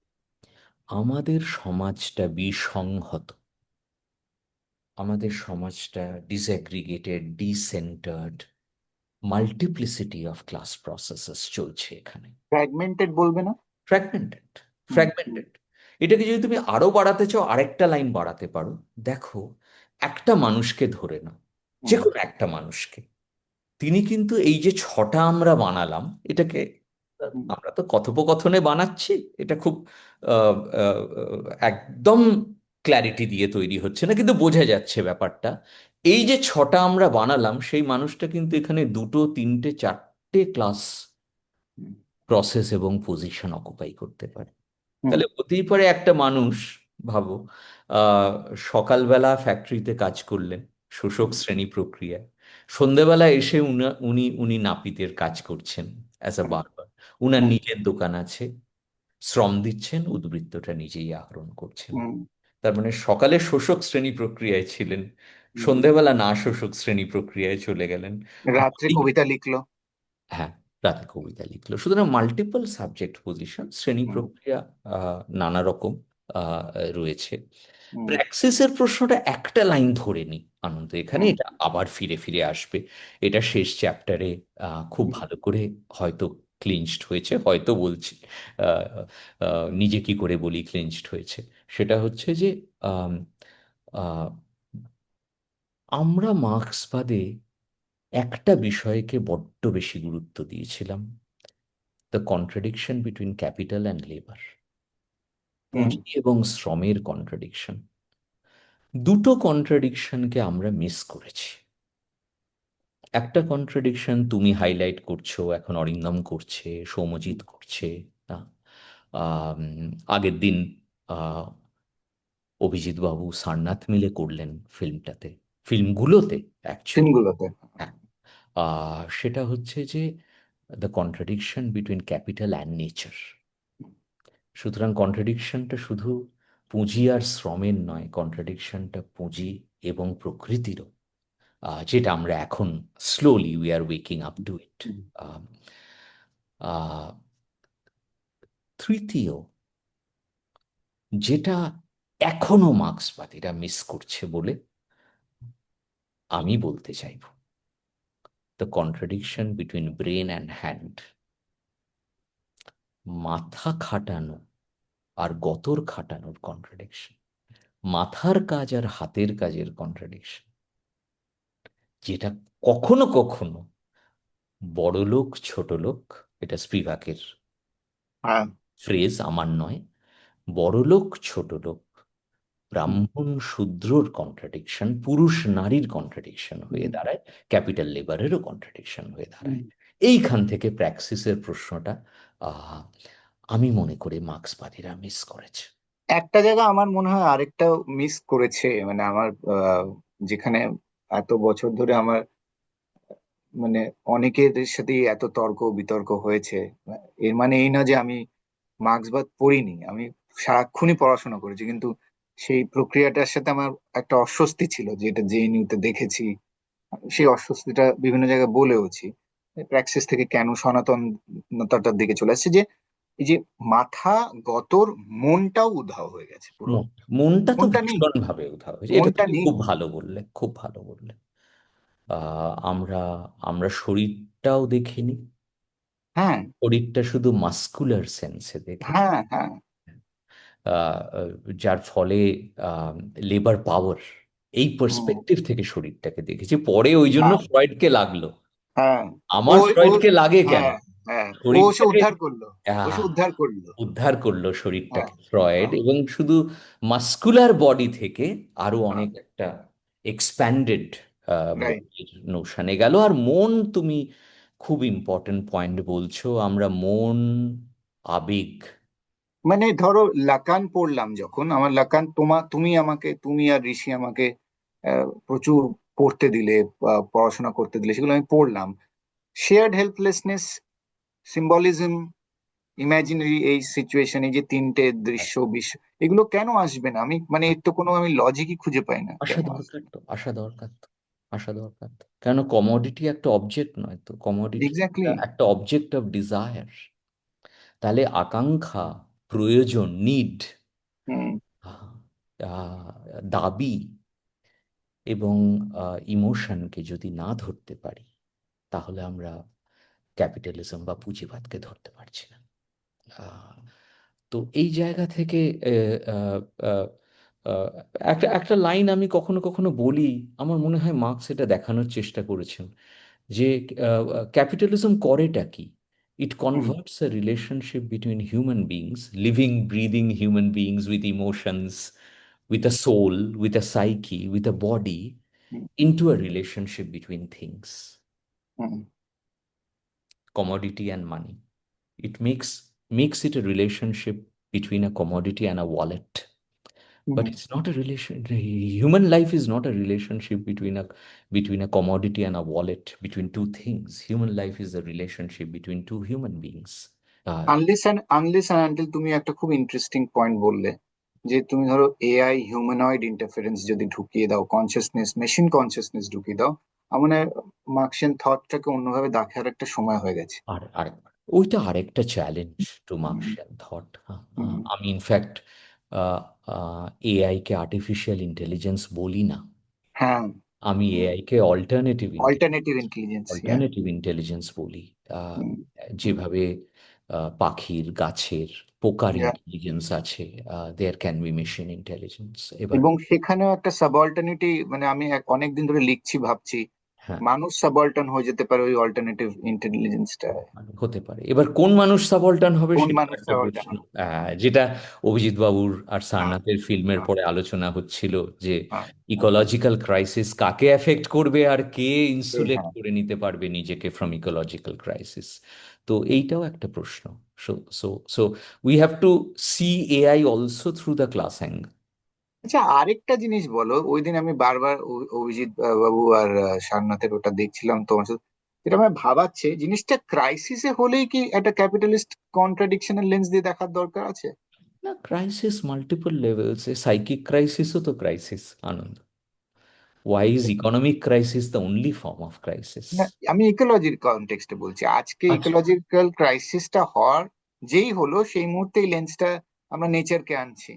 আমাদের সমাজটা বিসংহত, আমাদের সমাজটা ডিসঅ্যাগ্রিগেটেড, ডিসেন্টার্ড, মাল্টিপ্লিসিটি অফ ক্লাস প্রসেসেস চলছে এখানে। ফ্র্যাগমেন্টেড বলবে না? ফ্র্যাগমেন্টেড, হুম, ফ্র্যাগমেন্টেড। এটাকে যদি তুমি আরো বাড়াতে চাও, আরেকটা লাইন বাড়াতে পারো। দেখো, একটা মানুষকে ধরে নাও, যে হুম, কোনো একটা মানুষকে, তিনি কিন্তু এই যে ছটা আমরা বানালাম, এটাকে হুম, আমরা তো কথোপকথনে বানাচ্ছি, এটা খুব আহ, আহ, একদম ক্ল্যারিটি দিয়ে তৈরি হচ্ছে না, কিন্তু বোঝা যাচ্ছে ব্যাপারটা। এই যে ছটা আমরা বানালাম, সেই মানুষটা কিন্তু এখানে দুটো, তিনটে, চারটে ক্লাস হুম, প্রসেস এবং পজিশন অকুপাই করতে পারে। হুম, তাহলে হতেই পারে একটা মানুষ, ভাবো, আহ সকালবেলা ফ্যাক্টরিতে কাজ করলেন শোষক হুম, শ্রেণী প্রক্রিয়ায়, সন্ধেবেলা এসে উনি উনি নাপিতের কাজ করছেন অ্যাজ আ হুম, বার্বার, উনার হুম, নিজের দোকান আছে, শ্রম দিচ্ছেন, উদ্বৃত্তটা নিজেই আহরণ করছেন। হুম, তার মানে সকালে শোষক শ্রেণী প্রক্রিয়ায় ছিলেন, হুম। সন্ধেবেলা না শোষক শ্রেণী প্রক্রিয়ায় চলে গেলেন। রাত্রে কবিতা লিখলো। হ্যাঁ, রাতে কবিতা লিখলো। সুতরাং মাল্টিপল সাবজেক্ট পজিশন, শ্রেণী হুম, প্রক্রিয়া নানা রকম আহ, রয়েছে। হুম, প্র্যাক্সিসের প্রশ্নটা একটা লাইন ধরে নি আনন্দ, এখানে হুম, এটা আবার ফিরে ফিরে আসবে। এটা শেষ চ্যাপ্টারে খুব হুম, ভালো করে হয়তো ক্লিনসড হয়েছে, হয়তো বলছি, আহ, নিজে কি করে বলি ক্লিনসড হয়েছে। সেটা হচ্ছে যে আম, আহ, আমরা মার্ক্সবাদে একটা বিষয়কে বড্ড বেশি গুরুত্ব দিয়েছিলাম, the contradiction between capital and labour, hmm, পুঁজি এবং শ্রমের কন্ট্রাডিকশন। দুটো কন্ট্রাডিকশনকে আমরা মিস করেছি। একটা কন্ট্রাডিকশন তুমি হাইলাইট করছো, এখন অরিন্দম করছে, সৌম্যজিৎ করছে, না? আম, আগের দিন আহ, অভিজিৎ বাবু সারনাথ মিলে করলেন ফিল্মটাতে, ফিল্মগুলোতে অ্যাকচুয়ালি। সিনগুলোতে। হ্যাঁ, সেটা হচ্ছে যে the contradiction between capital and nature. সুতরাং কন্ট্রাডিকশনটা শুধু পুঁজি আর শ্রমের নয়, কন্ট্রাডিকশনটা পুঁজি এবং প্রকৃতিরও, যেটা আমরা এখন slowly we are waking up to it. Hmm. তৃতীয়, যেটা এখনো মার্ক্সবাদীরা মিস করছে বলে আমি বলতে চাইব, the contradiction between brain and hand. মাথা খাটানো আর গতর খাটানোর কন্ট্রাডিকশন, মাথার কাজ আর হাতের কাজের কন্ট্রাডিকশন, যেটা কখনো কখনো বড় লোক ছোট লোক, এটা স্পিভাকের হ্যাঁ। ফ্রেজ, আমার নয়, বড় লোক ছোট লোক, হুম, ব্রাহ্মণ শূদ্রর কন্ট্রাডিকশন, পুরুষ নারীর কন্ট্রাডিকশন হয়ে হুম, দাঁড়ায়, ক্যাপিটাল লেবারেরও কন্ট্রাডিকশন হয়ে হুম। দাঁড়ায়। এইখান থেকে প্র্যাক্সিসের প্রশ্নটা আহ, আমি মনে করি মার্ক্সবাদীরা মিস করেছে। একটা জায়গা আমার মনে হয় আরেকটা মিস করেছে, মানে আমার যেখানে এত বছর ধরে আমার মানে অনেকের সাথেই এত তর্ক বিতর্ক হয়েছে, এর মানে এই না যে আমি মার্ক্সবাদ পড়িনি, আমি সারাক্ষণই পড়াশোনা করেছি, কিন্তু সেই প্রক্রিয়াটার সাথে আমার একটা অস্বস্তি ছিল, যেটা জেএনইউতে দেখেছি। সেই অস্বস্তিটা বিভিন্ন জায়গায় বলেওছি, প্র্যাক্সিস থেকে কেন সনাতনতাটার দিকে চলে আসছে, যে এই যে মাথা গতর মনটাও উধাও হয়ে গেছে পুরো। মন, মনটা তো মনটা নেই, ভীষণ ভাবে উধাও হয়েছে, এটা মনটা তুমি নেই। খুব ভালো বললে, খুব ভালো বললে। আমরা আমরা শরীরটাও দেখিনি, হ্যাঁ, শরীরটা শুধু মাস্কুলার সেন্সে দেখেছি। হ্যাঁ, হ্যাঁ, আহ, যার ফলে লেবার পাওয়ার, এই হুম, পার্সপেক্টিভ থেকে শরীরটাকে দেখেছি, পরে ওই জন্য হ্যাঁ, ফ্রয়েডকে লাগলো। হ্যাঁ। ও আমার ও ফ্রয়েডকে লাগে কেন? হ্যাঁ, হ্যাঁ, ও সে শরীরটাকে উদ্ধার করলো, ও সে আহ, উদ্ধার করলো। উদ্ধার করলো হ্যাঁ, শরীরটাকে ফ্রয়েড, হ্যাঁ, এবং শুধু মাস্কুলার বডি থেকে আরো হ্যাঁ, অনেক একটা এক্সপ্যান্ডেড রাইট। বডির নোশনে গেল। আর মন, তুমি খুব ইম্পর্টেন্ট পয়েন্ট বলছো, আমরা মন, আবেগ। মানে ধরো লাকান পড়লাম যখন, আমার লাকান, তুমি আর ঋষি আমাকে প্রচুর পড়তে দিলে, পড়াশোনা করতে দিলে, সেগুলো আমি পড়লাম। শেয়ার্ড হেল্পলেসনেস, সিম্বলিজম, ইমাজিনারি এই সিচুয়েশন, এই যে তিনটে দৃশ্য বিশ্ব, এগুলো কেন আসবে না? আমি মানে এর তো কোনো আমি লজিকই খুঁজে পাই না আসা কেন দরকার আসবে। তো, আসা দরকার তো, আসা দরকার তো। কেন কমোডিটি একটা অবজেক্ট নয় তো? Commodity exactly. একটা অবজেক্ট অফ ডিজায়ার। তাহলে আকাঙ্ক্ষা, প্রয়োজন, নিড, হুম। দাবি এবং ইমোশনকে যদি না ধরতে পারি, তাহলে আমরা ক্যাপিটালিজম বা পুঁজিবাদকে ধরতে পারছি না। আহ, তো এই জায়গা থেকে আহ, আহ, আহ, একটা একটা লাইন আমি কখনো কখনো বলি, আমার মনে হয় মার্কস এটা দেখানোর চেষ্টা করেছেন যে ক্যাপিটালিজম করেটা কি? It hmm. Converts a relationship between human beings, living breathing human beings with emotions, with a soul, with a psyche, with a body, hmm. into a relationship between things, hmm. commodity and money. It makes it a relationship between a commodity and a wallet. But hmm. it's not a relation. Human life is not a relationship between a commodity and a wallet, between two things. Human life is a relationship between two human beings. Unless and until তুমি একটা খুব interesting point বললে, যে তুমি ধরো AI humanoid interference যদি ঢুকিয়ে দাও, কনসিয়াসনেস, মেশিন কনসিয়াসনেস ঢুকিয়ে দাও, আমার মনে হয় মার্কসিয়ান থটটাকে অন্যভাবে দেখার একটা সময় হয়ে গেছে। আর ওইটা আরেকটা challenge to hmm. Marxian thought. Hmm. আমি ইনফ্যাক্ট এআই কে আর্টিফিশিয়াল ইন্টেলিজেন্স বলি না। হ্যাঁ। আমি এআই কে অল্টারনেটিভ ইন্টেলিজেন্স। অল্টারনেটিভ ইন্টেলিজেন্স বলি। আহ, যেভাবে পাখির, গাছের, পোকার ইন্টেলিজেন্স আছে, there can be machine intelligence. এবার এবং সেখানেও একটা সাবঅল্টারনিটি, মানে আমি অনেকদিন ধরে লিখছি, ভাবছি হ্যাঁ, মানুষ সাবঅল্টার্ন হয়ে যেতে পারে ওই অল্টারনেটিভ ইন্টেলিজেন্সটা। মানে হতে পারে। এবার কোন মানুষ সাবঅল্টার্ন হবে কোন সেটা মানুষ একটা সাবঅল্টার্ন প্রশ্ন। হবে? যেটা অভিজিৎ বাবুর আর হ্যাঁ। সারনাথের ফিল্মের হ্যাঁ। পরে আলোচনা হচ্ছিল যে হ্যাঁ। হ্যাঁ। ইকোলজিক্যাল ক্রাইসিস কাকে এফেক্ট করবে আর কে ইনসুলেট হ্যাঁ। করে নিতে পারবে নিজেকে ফ্রম ইকোলজিক্যাল ক্রাইসিস। তো এইটাও একটা প্রশ্ন। So so so we have to see AI also through the class angle. আচ্ছা, আরেকটা জিনিস বলো। ওই দিন আমি বারবার অভিজিৎ বাবু আর সারনাথের ওটা দেখছিলাম তোমার সাথে, যেটা আমার ভাবাচ্ছে, জিনিসটা ক্রাইসিসে হলেই কি একটা ক্যাপিটালিস্ট কন্ট্রাডিকশনের লেন্স দিয়ে দেখার দরকার আছে? না, crisis multiple levels, a psychic ক্রাইসিসও তো crisis, Anand. Why is economic crisis the only form of crisis? না, আমি ইকোলজির কনটেক্সটে বলছি। আজকে আচ্ছা, ইকোলজিক্যাল ক্রাইসিসটা হওয়ার যেই হলো, সেই মুহূর্তে এই লেন্সটা আমরা নেচারকে আনছি।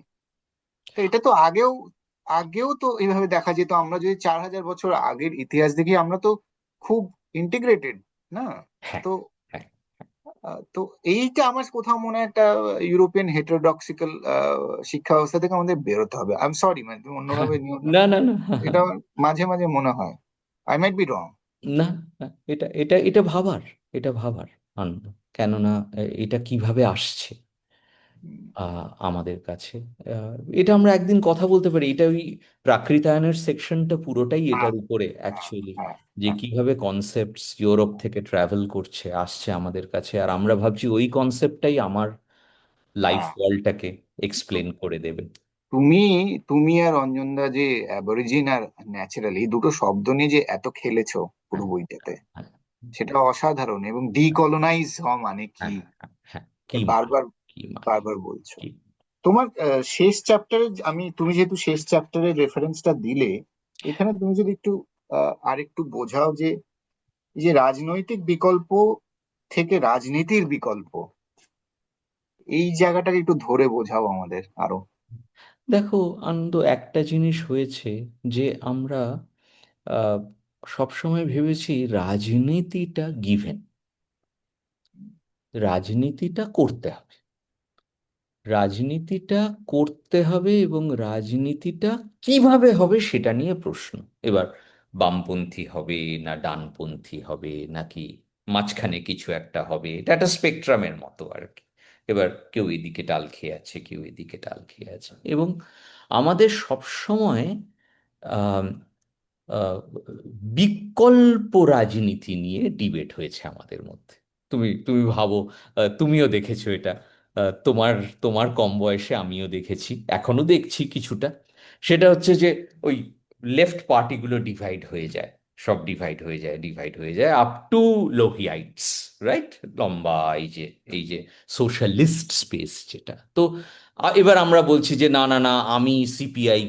তো এটা তো আগেও আগেও তো এইভাবে দেখা যেত। আমরা যদি 4,000 বছর আগের ইতিহাস দেখি, আমরা তো খুব ইন্টিগ্রেটেড, না? হ্যাঁ, তো হ্যাঁ, তো এইটা আমার কোথাও মনে হয় একটা ইউরোপিয়ান হেটারোডক্সিক্যাল শিক্ষা ব্যবস্থা থেকে আমাদের বেরোতে হবে। আই এম সরি, মানে তুমি হ্যাঁ। অন্যভাবে নিও না। না, না, না, এটা আমার মাঝে মাঝে মনে হয়। I might be wrong. না, না, এটা এটা এটা ভাবার, এটা ভাবার আনন্দ। কেননা এটা কিভাবে আসছে আমাদের কাছে। এটা আমরা একদিন কথা বলতে পারি। এটা ওই প্রাকৃতায়নের সেকশনটা পুরোটাই হ্যাঁ। এটার উপরে হ্যাঁ। অ্যাকচুয়ালি, হ্যাঁ। যে হ্যাঁ। কিভাবে কনসেপ্টস ইউরোপ থেকে ট্রাভেল করছে, আসছে আমাদের কাছে, আর আমরা ভাবছি ওই কনসেপ্টটাই আমার লাইফ হ্যাঁ। ওয়ার্ল্ডটাকে এক্সপ্লেন করে দেবে। তুমি তুমি আর অঞ্জনদা যে অ্যাবরিজিন আর ন্যাচারাল, এই দুটো শব্দ নিয়ে যে এত খেলেছো পুরো হ্যাঁ, বইটাতে, হ্যাঁ, সেটা অসাধারণ। এবং ডিকলোনাইজ হওয়া মানে কি, হ্যাঁ, হ্যাঁ, হ্যাঁ, এ কি মানে, বারবার কি মানে, বারবার বলছো। কি। তোমার শেষ চ্যাপ্টারে, তুমি যেহেতু শেষ চ্যাপ্টারের রেফারেন্সটা দিলে, এখানে তুমি যদি একটু আরেকটু বোঝাও যে এই যে রাজনৈতিক বিকল্প থেকে রাজনীতির বিকল্প, এই জায়গাটাকে একটু ধরে বোঝাও আমাদের আরো। দেখো আনন্দ, একটা জিনিস হয়েছে যে আমরা আহ, সবসময় ভেবেছি রাজনীতিটা গিভেন, রাজনীতিটা করতে হবে, রাজনীতিটা করতে হবে, এবং রাজনীতিটা কিভাবে হবে সেটা নিয়ে প্রশ্ন। এবার বামপন্থী হবে না ডানপন্থী হবে, নাকি মাঝখানে কিছু একটা হবে, এটা একটা স্পেকট্রামের মতো আর কি। এবার কেউ এদিকে টাল খেয়ে আছে, কেউ এদিকে টাল খেয়ে আছে, এবং আমাদের সব সময় বিকল্প রাজনীতি নিয়ে ডিবেট হয়েছে আমাদের মধ্যে। তুমি তুমি ভাবো, তুমিও দেখেছো এটা। তোমার তোমার কম বয়সে আমিও দেখেছি, এখনো দেখছি কিছুটা। সেটা হচ্ছে যে ওই লেফট পার্টিগুলো ডিভাইড হয়ে যায়, সব ডিভাইড হয়ে যায়, ডিভাইড হয়ে যায় আপ টু লোহিয়াইটস। রাইট? লম্বা এই যে সোশ্যালিস্ট স্পেস যেটা। তো এবার আমরা বলছি যে না না না, আমি সিপিআই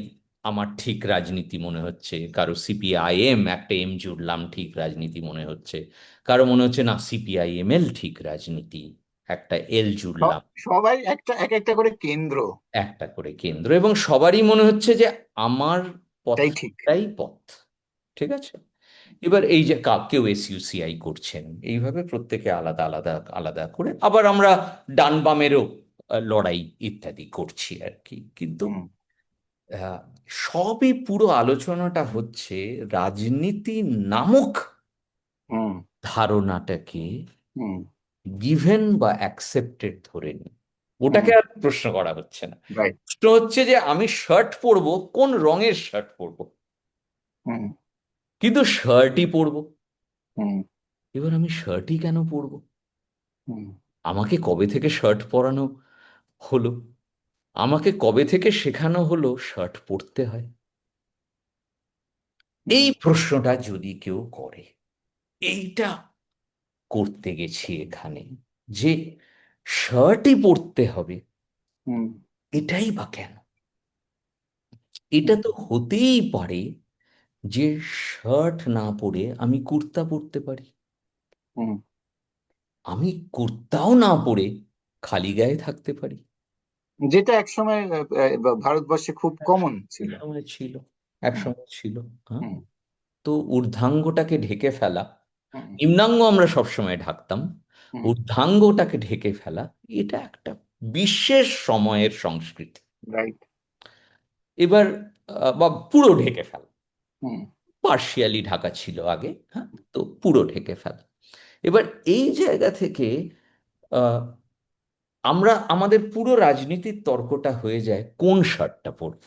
আমার ঠিক রাজনীতি মনে হচ্ছে, কারো সিপিআইএম একটা এম জুড়লাম ঠিক রাজনীতি মনে হচ্ছে, কারো মনে হচ্ছে না সিপিআইএমএল ঠিক রাজনীতি, একটা এল জুড়লাম, সবাই এক একটা করে কেন্দ্র। একটা করে কেন্দ্র, এবং সবারই মনে হচ্ছে যে আমার তাই ঠিক। পথটাই পথ। ঠিক আছে? এবার এই যে কেউ এসইউসিআই করছেন, এইভাবে প্রত্যেকে আলাদা আলাদা আলাদা করে, আবার আমরা ডান বামেরও লড়াই ইত্যাদি করছি আর কি। কিন্তু হুম। আহ, সবই পুরো আলোচনাটা হচ্ছে রাজনীতি নামক হুম। ধারণাটাকে হুম। গিভেন বা অ্যাকসেপ্টেড ধরে নিই, হুম। ওটাকে আর প্রশ্ন করা হচ্ছে না। রাইট। প্রশ্ন হচ্ছে যে আমি শার্ট পরবো, কোন রঙের শার্ট পরবো, হুম। কিন্তু শার্টই পরবো। হুম। এবার আমি শার্টই কেন পরবো? হুম। আমাকে কবে থেকে শার্ট পরানো হলো? আমাকে কবে থেকে শেখানো হলো শার্ট পরতে হয়? হুম। এই প্রশ্নটা যদি কেউ করে, এইটা করতে গেছি এখানে, যে শার্টই পরতে হবে, হুম। এটাই বা কেন? এটা তো হতেই পারে যে শার্ট না পরে আমি কুর্তা পরতে পারি, হুম। আমি কুর্তাও না পরে খালি গায়ে থাকতে পারি। যেটা একসময় ভারতবর্ষে খুব কমন ছিল। একসময় ছিল, হুম। একসময় ছিল। হ্যাঁ। হুম। তো ঊর্ধ্বাঙ্গটাকে ঢেকে ফেলা, হুম। নিম্নাঙ্গ আমরা সবসময় ঢাকতাম, হুম। ঊর্ধ্বাঙ্গটাকে ঢেকে ফেলা, এটা একটা বিশেষ সময়ের সংস্কৃতি। রাইট। এবার বা পুরো ঢেকে ফেলা, হুম। পার্শিয়ালি ঢাকা ছিল আগে, হ্যাঁ, তো পুরো ঢেকে ফেলা। এবার এই জায়গা থেকে আহ, আমরা আমাদের পুরো রাজনীতির তর্কটা হয়ে যায় কোন শার্টটা পরব।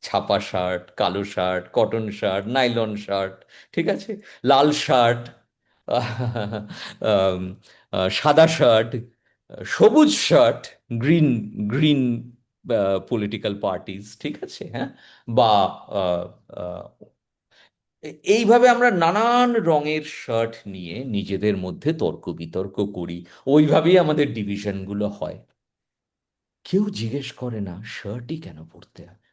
ছাপা শার্ট, কালো shirt, cotton shirt, nylon shirt, ঠিক আছে, লাল শার্ট, আম, সাদা শার্ট, সবুজ shirt, green green political parties, ঠিক আছে, হ্যাঁ, বা আহ, আহ, এইভাবে আমরা নানান রঙের শার্ট নিয়ে নিজেদের মধ্যে তর্ক বিতর্ক করি, ওইভাবেই আমাদের ডিভিশনগুলো হয়। কেউ জিজ্ঞেস করে না শার্টই কেন পরতে হবে।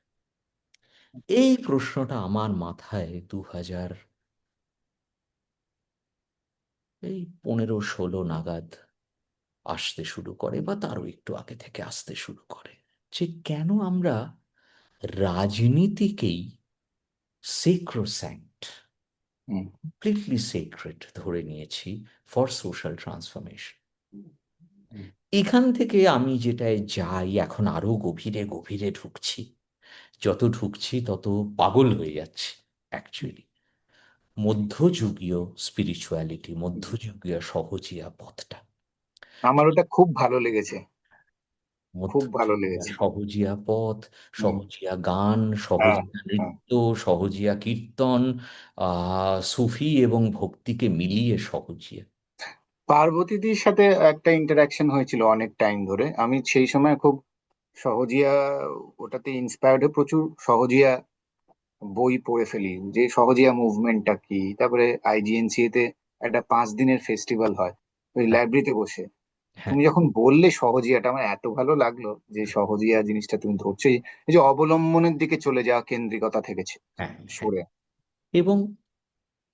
এই প্রশ্নটা আমার মাথায় 2015-16 নাগাদ আসতে শুরু করে, বা তারও একটু আগে থেকে আসতে শুরু করে, যে কেন আমরা রাজনীতিকেই সেক্রোস্যাঙ্ক্ট, হুম। কমপ্লিটলি সেক্রেট ধরে নিয়েছি ফর সোশ্যাল ট্রান্সফরমেশন। হুম। এখান থেকে আমি যেটায় যাই, এখন আরো গভীরে গভীরে ঢুকছি, যত ঢুকছি তত পাগল হয়ে যাচ্ছি অ্যাকচুয়ালি। মধ্যযুগীয় স্পিরিচুয়ালিটি, হুম। মধ্যযুগীয় সহজিয়া পথটা, আমার ওটা খুব ভালো লেগেছে। খুব ভালো মধ্যযুগীয় লেগেছে। সহজিয়া পথ, হুম। সহজিয়া গান, হ্যাঁ। সহজিয়া হ্যাঁ। নৃত্য, সহজিয়া কীর্তন, সুফি এবং ভক্তিকে মিলিয়ে সহজিয়া। পার্বতীদির সাথে একটা ইন্টারাকশন হয়েছিল অনেক টাইম ধরে, আমি সেই সময় খুব সহজিয়া, ওটাতে ইন্সপায়ার্ড হয়ে প্রচুর সহজিয়া বই পড়ে ফেলি, যে সহজিয়া মুভমেন্টটা কি। তারপরে আইজিএনসিএ তে একটা 5 দিনের ফেস্টিভ্যাল হয় ওই হ্যাঁ, লাইব্রেরিতে বসে। হ্যাঁ, তুমি যখন বললে সহজিয়াটা, আমার এত ভালো লাগলো যে সহজিয়া জিনিসটা তুমি ধরছো, এই যে অবলম্বনের দিকে চলে যাওয়া কেন্দ্রিকতা থেকে হ্যাঁ, হ্যাঁ। সরে। এবং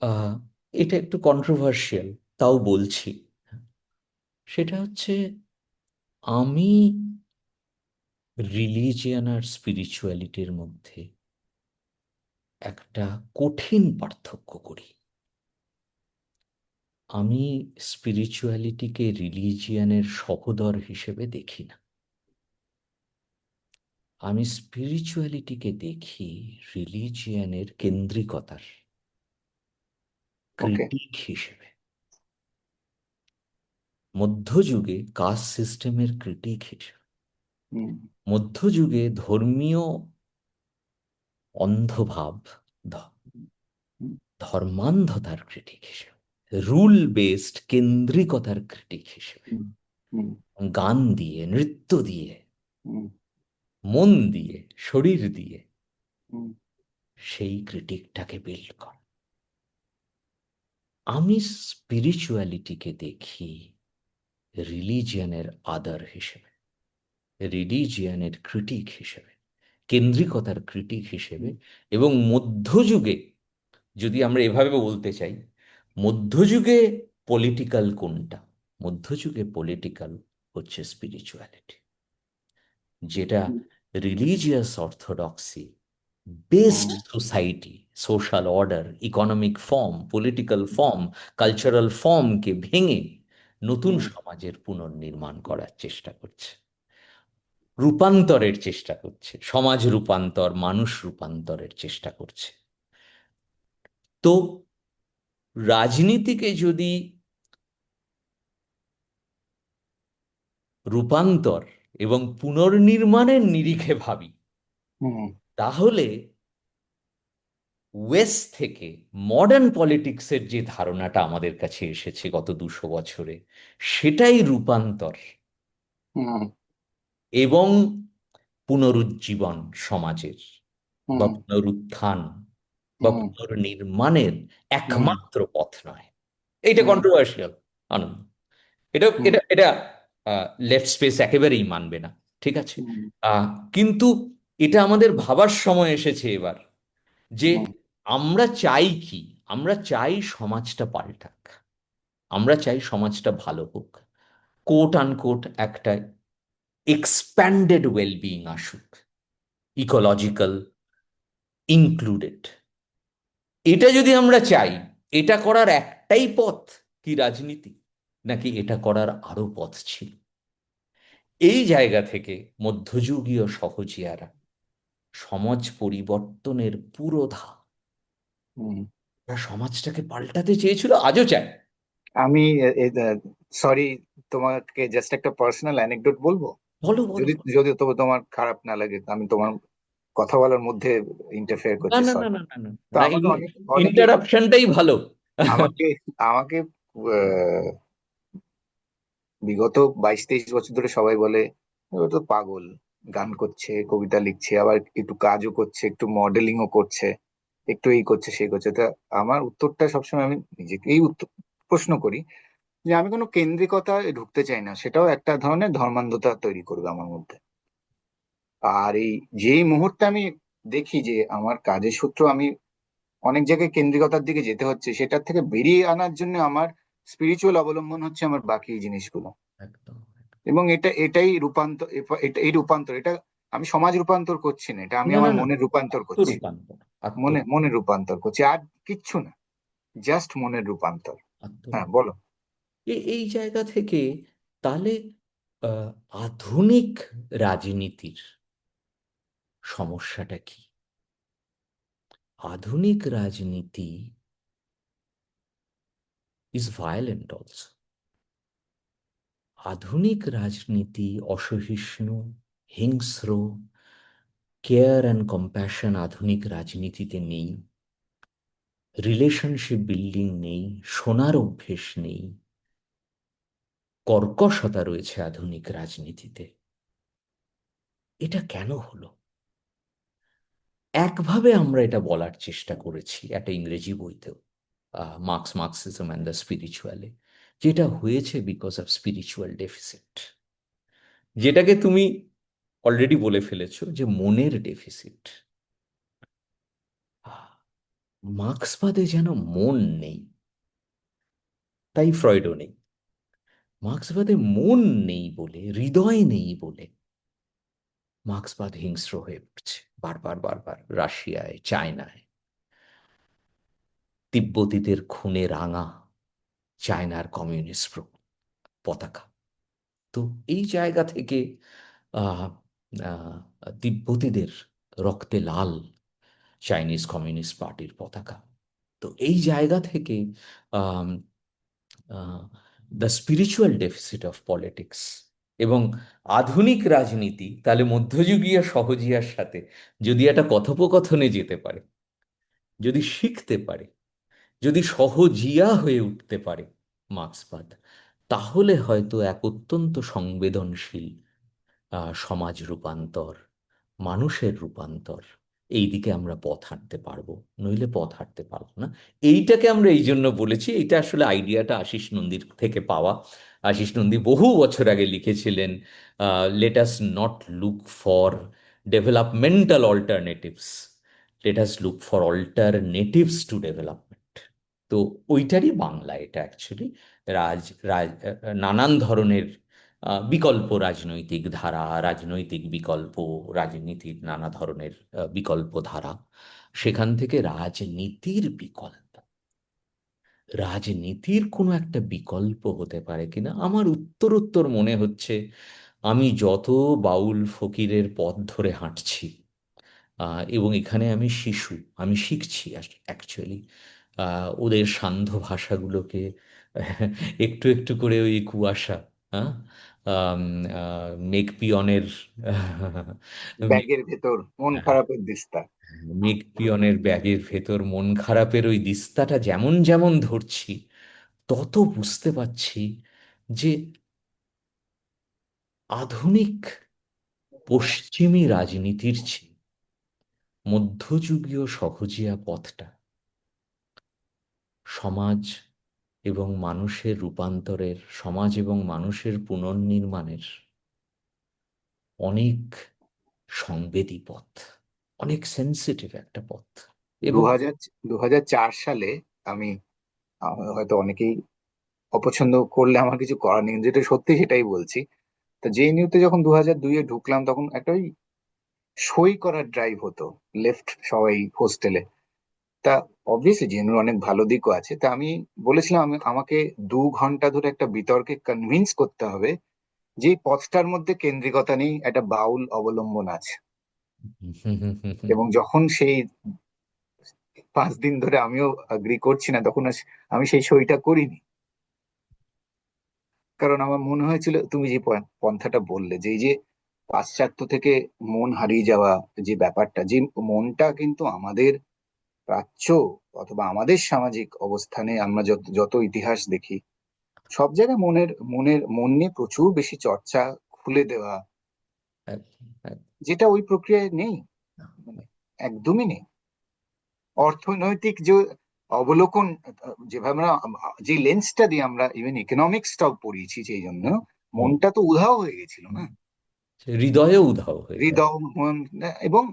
আহ, এটা একটু কন্ট্রোভার্সিয়াল, তাও বলছি। সেটা হচ্ছে, আমি রিলিজিয়ান আর স্পিরিচুয়ালিটির মধ্যে একটা কঠিন পার্থক্য করি। আমি স্পিরিচুয়ালিটিকে রিলিজিয়ানের সহোদর হিসেবে দেখি না, আমি স্পিরিচুয়ালিটিকে দেখি রিলিজিয়ানের কেন্দ্রিকতার ওকে। ক্রিটিক হিসেবে, মধ্যযুগে কাস্ট সিস্টেমের ক্রিটিক হিসেবে, হুম। মধ্যযুগে ধর্মীয় অন্ধভাব, ধ- হুম। ধর্মান্ধতার ক্রিটিক হিসেবে, রুল বেসড কেন্দ্রিকতার ক্রিটিক হিসেবে, হুম। হুম। গান দিয়ে, নৃত্য দিয়ে, হুম। মন দিয়ে, শরীর দিয়ে হুম। সেই ক্রিটিকটাকে বিল্ড কর। আমি স্পিরিচুয়ালিটিকে দেখি রিলিজিয়নের আদার হিসেবে, রিলিজিয়নের ক্রিটিক হিসেবে, কেন্দ্রিকতার ক্রিটিক হিসেবে। এবং মধ্যযুগে, যদি আমরা এভাবে বলতে চাই, মধ্যযুগে পলিটিক্যাল কোনটা? মধ্যযুগে পলিটিক্যাল হচ্ছে স্পিরিচুয়ালিটি, যেটা religious orthodoxy based society, social order, economic form, political form, cultural ফর্মকে ভেঙে নতুন সমাজের পুনর্নির্মাণ করার চেষ্টা করছে, রূপান্তরের চেষ্টা করছে, সমাজ রূপান্তর, মানুষ রূপান্তরের চেষ্টা করছে। তো রাজনীতিকে যদি রূপান্তর এবং পুনর্নির্মাণের নিরিখে ভাবি, তাহলে ওয়েস্ট থেকে মডার্ন পলিটিক্সের যে ধারণাটা আমাদের কাছে এসেছে গত 200 বছরে, সেটাই রূপান্তর এবং পুনরুজ্জীবন সমাজের, বা পুনরুত্থান বা পুনর্নির্মাণের একমাত্র পথ নয়। এইটা কন্ট্রোভার্সিয়াল, আনন্দ। এটা এটা এটা লেফট স্পেস একেবারেই মানবে না, ঠিক আছে। কিন্তু এটা আমাদের ভাবার সময় এসেছে এবার, যে আমরা চাই কি? আমরা চাই সমাজটা পাল্টাক, আমরা চাই সমাজটা ভালো হোক, কোট আনকোট একটা এক্সপ্যান্ডেড ওয়েলবিইং আসুক, ইকোলজিক্যাল ইনক্লুডেড। এটা যদি আমরা চাই, এটা করার একটাই পথ কি রাজনীতি, নাকি এটা করার আরো পথ ছিল? এই জায়গা থেকে মধ্যযুগীয় সহজিয়ারা সমাজ পরিবর্তনের পুরোধা, ওরা সমাজটাকে পাল্টাতে চেয়েছিল, আজও চায়। আমি সরি, তোমাকে জাস্ট একটা পার্সোনাল অ্যানেকডোট বলবো, বলো বলো যদি বলো। যদি তোমার খারাপ না লাগে। আমি তোমার কথা বলার মধ্যে ইন্টারফেয়ার না করছি, না না সরি। না না না তো না, আমাকে অনেকেই ইন্টারাপশনটাই ভালো। আমাকে আমাকে বিগত 22-23 বছর ধরে সবাই বলে ও তো পাগল, গান করছে, কবিতা লিখছে, আবার একটু কাজও করছে, একটু মডেলিংও করছে, একটু এই করছে সেই করছে। তা আমার উত্তরটা সবসময়, আমি নিজেকেই উত্তর প্রশ্ন করি যে আমি কোনো কেন্দ্রিকতায় ঢুকতে চাই না, সেটাও একটা ধরনের ধর্মান্ধতা তৈরি করবে আমার মধ্যে। আর এই যেই মুহূর্তে আমি দেখি যে আমার কাজের সূত্র আমি অনেক জায়গায় কেন্দ্রিকতার দিকে যেতে হচ্ছে, সেটার থেকে বেরিয়ে আনার জন্য আমার স্পিরিচুয়াল অবলম্বন হচ্ছে আমার বাকি জিনিসগুলো। একদম। এবং এটাই রূপান্তর, এই রূপান্তর, এটা আমি সমাজ রূপান্তর করছি না, এটা আমি না না আমার না, মনের রূপান্তর করছি। আত্মরূপান্তর, মনের রূপান্তর করছি, আর কিচ্ছু না, জাস্ট মনের রূপান্তর। হ্যাঁ, আত্মরূপ। বলো। এই জায়গা থেকে তাহলে আহ, আধুনিক রাজনীতির সমস্যাটা কি? আধুনিক রাজনীতি ইজ ভায়োলেন্ট অলসো। আধুনিক রাজনীতি অসহিষ্ণু, হিংস্র, কেয়ার অ্যান্ড কম্প্যাশন আধুনিক রাজনীতিতে নেই, রিলেশনশিপ বিল্ডিং নেই, শোনার অভ্যেস নেই, কর্কশতা রয়েছে আধুনিক রাজনীতিতে। এটা কেন হলো? একভাবে আমরা এটা বলার চেষ্টা করেছি একটা ইংরেজি বইতেও, মার্কসিজম অ্যান্ড দ্য স্পিরিচুয়ালে, যেটা হয়েছে বিকজ অফ স্পিরিচুয়াল ডেফিসিট, যেটাকে তুমি অলরেডি বলে ফেলেছো যে মনের ডেফিসিট। মার্ক্সবাদে যেন মন নেই, তাই ফ্রয়েডও নেই। মার্ক্সবাদে মন নেই বলে, হৃদয় নেই বলে মার্ক্সবাদ হিংস্র হয়ে উঠছে বারবার বারবার, রাশিয়ায়, চায়নায়, তিব্বতীদের খুনে রাঙা চায়নার কমিউনিস্ট পতাকা। তো এই জায়গা থেকে আহ, আহ, তিব্বতীদের রক্তে লাল চাইনিজ কমিউনিস্ট পার্টির পতাকা। তো এই জায়গা থেকে the spiritual deficit of politics এবং আধুনিক রাজনীতি তাহলে মধ্যযুগীয় সহজিয়ার সাথে যদি একটা কথোপকথনে যেতে পারে, যদি শিখতে পারে, যদি সহজিয়া হয়ে উঠতে পারে মার্ক্সবাদ, তাহলে হয়তো এক অত্যন্ত সংবেদনশীল সমাজ রূপান্তর, মানুষের রূপান্তর এই দিকে আমরা পথ হাঁটতে পারবো, নইলে পথ হাঁটতে পারবো না। এইটাকে আমরা এই জন্য বলেছি, এটা আসলে আইডিয়াটা আশিস নন্দীর থেকে পাওয়া। আশিস নন্দী বহু বছর আগে লিখেছিলেন, let us not look for developmental alternatives, let us look for alternatives to development. তো ওইটারই বাংলা এটা অ্যাকচুয়ালি। রাজ রাজ নানান ধরনের বিকল্প রাজনৈতিক ধারা, রাজনৈতিক বিকল্প, রাজনীতির নানা ধরনের বিকল্প ধারা, সেখান থেকে রাজনীতির বিকল্প, রাজনীতির কোনো একটা বিকল্প হতে পারে কিনা আমার উত্তর মনে হচ্ছে। আমি যত বাউল ফকিরের পথ ধরে হাঁটছি, এবং এখানে আমি শিশু, আমি শিখছি অ্যাকচুয়ালি ওদের সান্ধ্য ভাষাগুলোকে একটু একটু করে, ওই কুয়াশা, হ্যাঁ, মেঘ পিয়নের ব্যাগের ভেতর মন খারাপের দিস্তা। মেঘ পিয়নের ব্যাগের ভেতর মন খারাপের ওই দিস্তাটা যেমন যেমন ধরছি, তত বুঝতে পারছি যে আধুনিক পশ্চিমী রাজনীতির চেয়ে মধ্যযুগীয় সহজিয়া পথটা সমাজ এবং মানুষের রূপান্তরের, সমাজ এবং মানুষের পুনর্নির্মাণের অনেক সংবেদী পথ, অনেক সেন্সিটিভ একটা পথ। দু এবং হাজার 2004 সালে আমি, হয়তো অনেকেই অপছন্দ করলে আমার কিছু করার নেই, যেটা সত্যি সেটাই বলছি। তো জেএনইউতে যখন 2002-এ ঢুকলাম, তখন একটা ওই সই করার ড্রাইভ হতো, লেফট সবাই হোস্টেলে। তা অবভিয়াসলি জেএনইউর অনেক ভালো দিকও আছে। তা আমি বলেছিলাম, আমাকে 2 ঘন্টা ধরে একটা বিতর্কে কনভিন্স করতে হবে যে এই পথটার মধ্যে কেন্দ্রিকতা নেই, একটা বাউল অবলম্বন আছে। এবং যখন সেই 5 দিন ধরে আমিও এগ্রি করছি না, তখন আমি সেই সইটা করিনি। কারণ আমার মনে হয়েছিল, তুমি যে পন্থাটা বললে, যে এই যে পাশ্চাত্য থেকে মন হারিয়ে যাওয়া, যে ব্যাপারটা, যে মনটা কিন্তু আমাদের প্রাচ্য অথবা আমাদের সামাজিক অবস্থানে আমরা যত যত ইতিহাস দেখি, সব জায়গায় মন নিয়ে প্রচুর বেশি চর্চা, খুলে দেওয়া, একদম, একদম। যেটা ওই প্রক্রিয়ায় নেই, মানে একদমই নেই। অর্থনৈতিক যে অবলোকন, যেভাবে আমরা, যে লেন্সটা দিয়ে আমরা ইভেন ইকোনমিক্সটাও পড়িয়েছি, সেই জন্য হুম। মনটা তো উধাও হয়ে গেছিল না। সে হৃদয়ে উধাও হয়ে যায়। হৃদয়, মন, এবং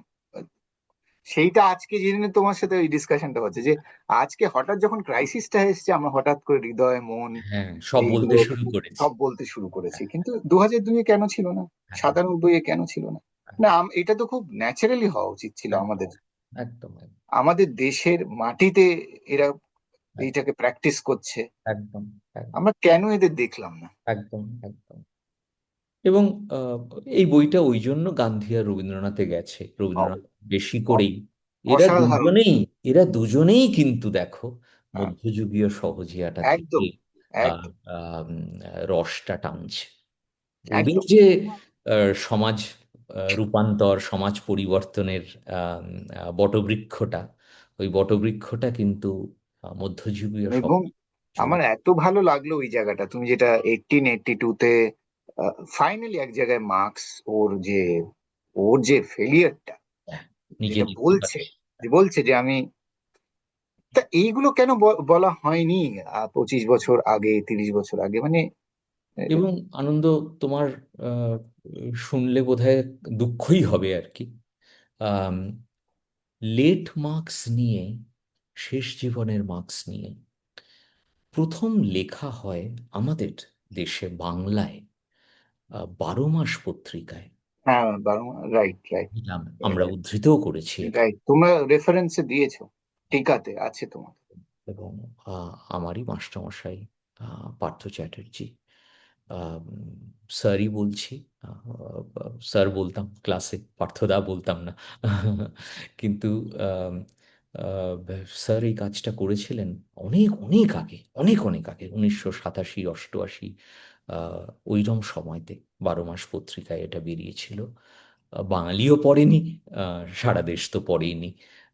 সেইটা আজকে জেনে তোমার সাথে ওই ডিসকাশনটা হচ্ছে যে আজকে হঠাৎ যখন ক্রাইসিসটা এসেছে, আমরা হঠাৎ করে হৃদয়, মন, হ্যাঁ, সব বলতে এইগুলো শুরু করেছি। সব বলতে শুরু করেছি। হ্যাঁ, কিন্তু 2002-এ কেন ছিল না? হ্যাঁ, 97-এ কেন ছিল না? হ্যাঁ, না, এটা তো খুব ন্যাচারালি হওয়া উচিত ছিল আমাদের। একদম, একদম, আমাদের দেশের মাটিতে এরা একদম, এইটাকে প্র্যাকটিস করছে, একদম, একদম, আমরা কেন এদের দেখলাম না? একদম, একদম। এবং আহ, এই বইটা ওই জন্য গান্ধী আর রবীন্দ্রনাথে গেছে, রবীন্দ্রনাথ অ- বেশি অ- করেই। এরা অসাধারণ। দুজনেই, এরা দুজনেই কিন্তু দেখো হ্যাঁ, মধ্যযুগীয় সহজিয়াটা থেকে একদম, আহ, একদম, আহ, রসটা টানছে। ওদের একদম। যে সমাজ রূপান্তর, সমাজ পরিবর্তনের বটবৃক্ষটা, ওই বটবৃক্ষটা কিন্তু মধ্যযুগীয় এবং যুগে। আমার এত ভালো লাগলো ওই জায়গাটা, তুমি যেটা 1882-তে ফাইনালি এক জায়গায় মার্কস ওর যে ফেলিয়ারটা, যেটা নিজের ইতিহাস। বলছে যে আমি, তা এইগুলো কেন বলা হয়নি 25 বছর আগে, 30 বছর আগে, মানে এবং আনন্দ, তোমার আহ, শুনলে বোধহয় দুঃখই হবে আর কি। লেট মার্কস নিয়ে, শেষ জীবনের মার্কস নিয়ে প্রথম লেখা হয় আমাদের দেশে বাংলায় 12 মাস পত্রিকায়। হ্যাঁ, রাইট, রাইট, এটা আমরা উদ্ধৃতও করেছি এখানে। রাইট, তোমরা রেফারেন্সে দিয়েছো, টিকাতে আছে তোমার। এবং আমারই মাস্টারমশাই পার্থ চ্যাটার্জি, স্যারই বলছি, স্যার বলতাম ক্লাসে, পার্থদা বলতাম না। কিন্তু আম, স্যার এই কাজটা করেছিলেন অনেক অনেক আগে, অনেক অনেক আগে, 1987, 88, ওইরকম সময়তে 12 মাস পত্রিকায় এটা বেরিয়েছিল। বাঙালিও পড়েনি, সারা দেশ তো পড়েইনি।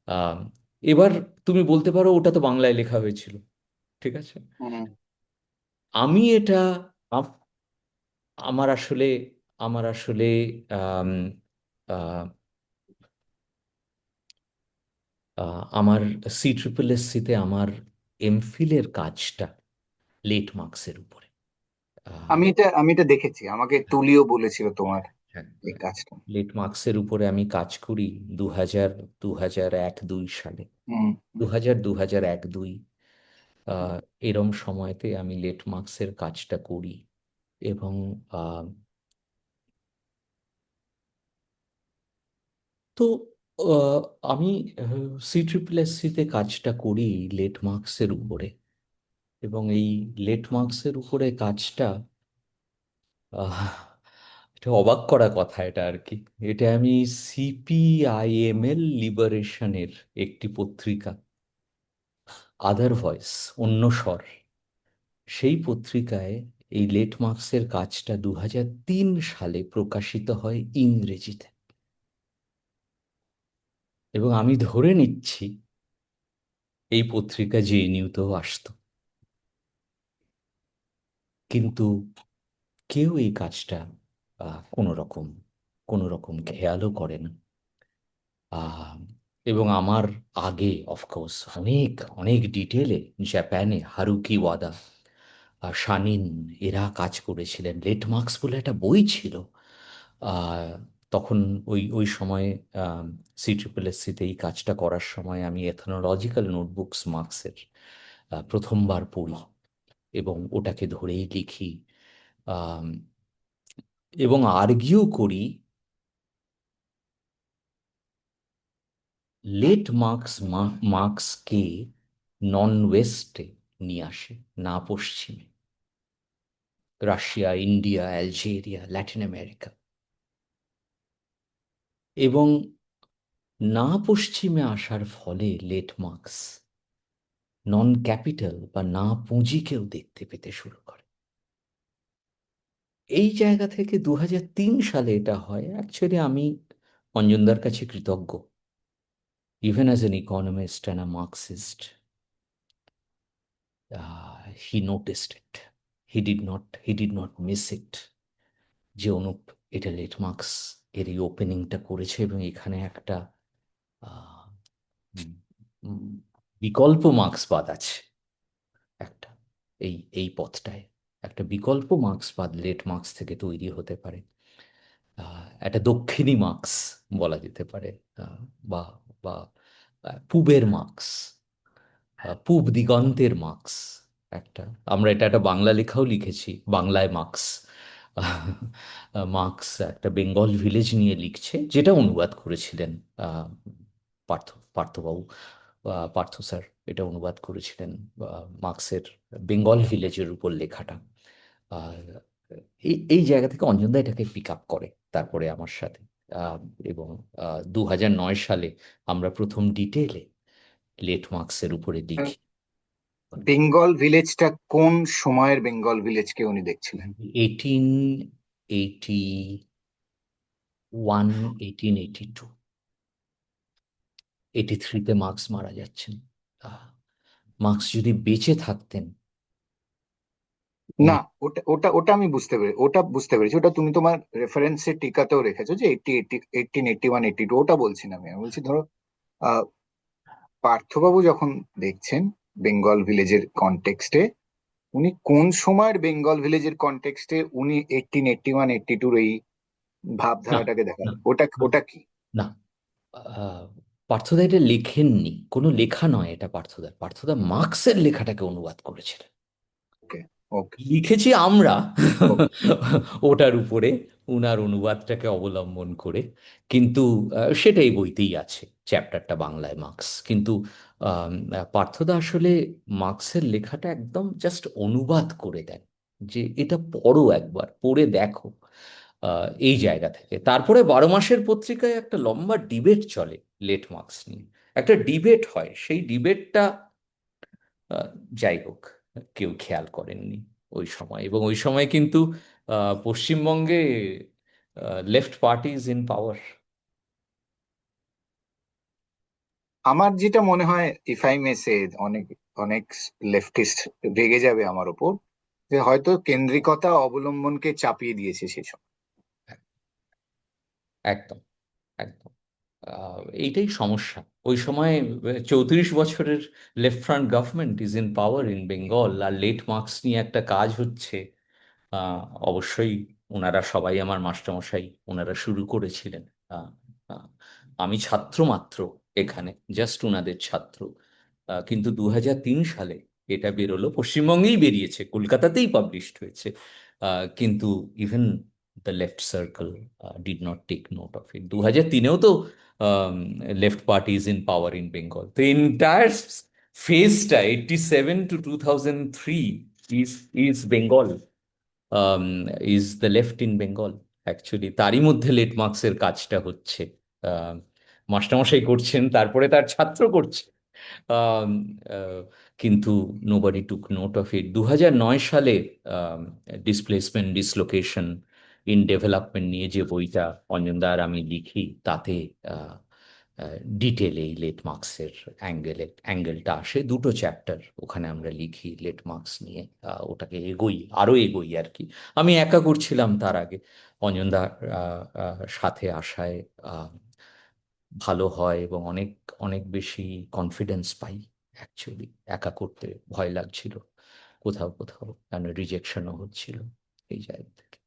আহ, এবার তুমি বলতে পারো ওটা তো বাংলায় লেখা হয়েছিল, ঠিক আছে। হুম। আমি এটা আম- আমার আসলে, আমার আসলে আম, আহ, আমার CSSC-তে আমার এমফিলের কাজটা লেট মার্কসের উপরে। আহ, আমি এটা দেখেছি, আমাকে তুলিও বলেছিল তোমার হ্যাঁ, এই কাজটা। লেট মার্কসের উপরে আমি কাজ করি 2001-2002 সালে। হুম। 2001-2002 এরম সময়তে আমি লেট মার্কসের কাজটা করি। এবং আহ, তো আহ, আমি CSSC-তে কাজটা করি লেট মার্কসের উপরে। এবং এই লেট মার্কসের উপরে কাজটা, আহ, এটা অবাক করা কথা এটা আর কি। এটা আমি CPIML লিবারেশনের একটি পত্রিকা, আদার ভয়েস, অন্য স্বর, সেই পত্রিকায় এই লেট মার্কসের কাজটা 2003 সালে প্রকাশিত হয় ইংরেজিতে। এবং আমি ধরে নিচ্ছি এই পত্রিকা JNU-তেও আসতো, কিন্তু কেউ এই কাজটা কোনো রকম খেয়ালও করে না। আহ, এবং আমার আগে অফকোর্স অনেক অনেক ডিটেলে জাপানে হারুকি ওয়াদা আর শানিন, এরা কাজ করেছিলেন। লেট মার্কস বলে একটা বই ছিল। আহ, তখন ওই ওই সময়ে CSSC-তে এই কাজটা করার সময় আমি এথনোলজিক্যাল নোটবুকস মার্কসের প্রথমবার পড়ি এবং ওটাকে ধরেই লিখি। আম, এবং আর্গিউ করি লেট মার্কসকে নন ওয়েস্টে নিয়ে আসে, না পশ্চিমে। Russia, India, Algeria, Latin America, এবং না পশ্চিমে আসার ফলে লেট মার্কস নন ক্যাপিটাল বা না পুঁজিকেও দেখতে পেতে শুরু করে। এই জায়গা থেকে 2003 সালে এটা হয়। অ্যাকচুয়ালি আমি অঞ্জনদার কাছে কৃতজ্ঞ, even as an economist and a Marxist. He noticed it, he did not miss it, যে অনুপ এটা লেট মার্কস এর এই ওপেনিংটা করেছে এবং এখানে একটা আহ, উম, উম, বিকল্প মার্ক্সবাদ আছে একটা। এই পথটায় একটা বিকল্প মার্ক্সবাদ লেট মার্কস থেকে তৈরি হতে পারে। একটা দক্ষিণী মার্কস বলা যেতে পারে। আহ, বা বা পূবের মার্কস, পূব দিগন্তের মার্কস একটা। আমরা এটা একটা বাংলা লেখাও লিখেছি, বাংলায় মার্কস। মার্কস একটা বেঙ্গল ভিলেজ নিয়ে লিখছে, যেটা অনুবাদ করেছিলেন আহ, পার্থ পার্থবাবু, পার্থ স্যার এটা অনুবাদ করেছিলেন। মার্কসের বেঙ্গল ভিলেজের উপর লেখাটা। আর এই জায়গা থেকে অঞ্জনদা এটাকে পিক আপ করে তারপরে আমার সাথে। আহ, এবং 2009 সালে আমরা প্রথম ডিটেলে লেট মার্কসের উপরে লিখি। বেঙ্গল ভিলেজটা কোন সময়ের বেঙ্গল ভিলেজকে উনি দেখছিলেন? 1881, 1882, 83-তে মার্কস মারা যাচ্ছেন। আহ, মার্কস যদি বেঁচে থাকতেন, না, উনি ওটা ওটা ওটা আমি বুঝতে পেরেছি। ওটা তুমি তোমার রেফারেন্সের টিকাতেও রেখেছো যে 1881-82, ওটা বলছি না। আমি বলছি ধরো আহ পার্থবাবু যখন দেখছেন বেঙ্গল ভিলেজের কনটেক্সটে, উনি কোন সময়ের বেঙ্গল ভিলেজের কনটেক্সটে উনি 1881-82 এই না, ভাবধারাটাকে না, দেখালেন? ওটা না, ওটা কি? না, আহ, পার্থদা এটা লেখেননি, কোনো লেখা নয় এটা। পার্থদা মার্কসের লেখাটাকে অনুবাদ করেছিলেন। ওকে, ওকে, লিখেছি আমরা ওকে। ওটার উপরে, উনার অনুবাদটাকে অবলম্বন করে। কিন্তু সেটাই বইতেই আছে, চ্যাপ্টারটা বাংলায় মার্কস। কিন্তু পার্থদা আসলে মার্কসের লেখাটা একদম জাস্ট অনুবাদ করে দেন, যে এটা পড়ো, একবার পড়ে দেখো। এই জায়গা থেকে তারপরে 12 মাসের পত্রিকায় একটা লম্বা ডিবেট চলে লেট মার্কস নিয়ে। একটা ডিবেট হয়, সেই ডিবেটটা আহ, যাই হোক, কেউ খেয়াল করেননি ওই সময়। এবং ওই সময় কিন্তু পশ্চিমবঙ্গে লেফট পার্টি ইজ ইন পাওয়ার। আমার যেটা মনে হয়, ইফ আই মে সে, অনেক অনেক লেফটিস্ট রেগে যাবে আমার ওপর, যে হয়তো কেন্দ্রিকতা অবলম্বনকে চাপিয়ে দিয়েছে সেই সময়। একদম, একদম। এইটাই সমস্যা। ওই সময় 34 বছরের left front government is in power in Bengal, আর লেট মার্কস নিয়ে একটা কাজ হচ্ছে। আহ, অবশ্যই ওনারা সবাই আমার মাস্টারমশাই, ওনারা শুরু করেছিলেন। আহ, আহ, আমি ছাত্র মাত্র এখানে, জাস্ট ওনাদের ছাত্র। কিন্তু 2003 সালে এটা বেরোলো, পশ্চিমবঙ্গেই বেরিয়েছে, কলকাতাতেই পাবলিশড হয়েছে। কিন্তু even the left circle did not take note of it. 2003-এও তো left party is in power in Bengal. তো এন্টায়ার ফেজটা 87 to 2003 is is Bengal, is the left in Bengal actually. তারই মধ্যে লেট মার্কসের কাজটা হচ্ছে। আহ, মাস্টারমশাই করছেন, তারপরে তার ছাত্র করছে। আম, আহ, কিন্তু নোবডি টুক নোট অফ ইট। 2009 সালে ডিসপ্লেসমেন্ট ডিসলোকেশন ইন ডেভেলপমেন্ট নিয়ে যে বইটা অঞ্জনদা আর আমি লিখি, তাতে ডিটেলে এই লেট মার্কসের অ্যাঙ্গেলটা আসে। দুটো চ্যাপ্টার ওখানে আমরা লিখি লেট মার্কস নিয়ে। ওটাকে এগোই, আরো এগোই আর কি। আমি একা করছিলাম তার আগে, অঞ্জনদা সাথে আসায় আহ, ভালো হয়, এবং অনেক অনেক বেশি কনফিডেন্স পাই অ্যাকচুয়ালি। একা করতে ভয় লাগছিল কোথাও কোথাও, কারণ রিজেকশনও হচ্ছিল এই জায়গা থেকে।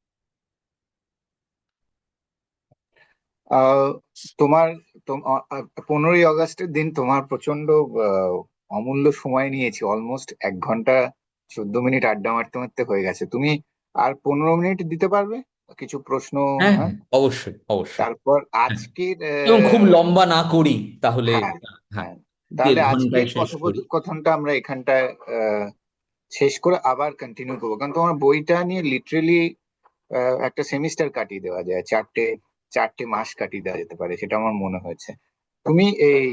আহ, তোমার 15ই আগস্টের দিন তোমার প্রচন্ড আহ, অমূল্য সময় নিয়েছি, অলমোস্ট 1 ঘন্টা 14 মিনিট আড্ডা মারতে মারতে হয়ে গেছে। তুমি আর 15 মিনিট দিতে পারবে কিছু প্রশ্ন? হ্যাঁ হ্যাঁ, হ্যাঁ, অবশ্যই অবশ্যই। তারপর হ্যাঁ, আজকের এবং খুব লম্বা না করি তাহলে। হ্যাঁ হ্যাঁ, হ্যাঁ, তাহলে 1.5 ঘন্টায় আজকের শেষ করি। কথোপকথনটা আমরা এখানটায় শেষ করে আবার কন্টিনিউ করবো, কারণ তোমার বইটা নিয়ে লিটারেলি একটা সেমিস্টার কাটিয়ে দেওয়া যায়, চারটে চারটে মাস কাটিয়ে দেওয়া যেতে পারে, সেটা আমার মনে হয়েছে। তুমি এই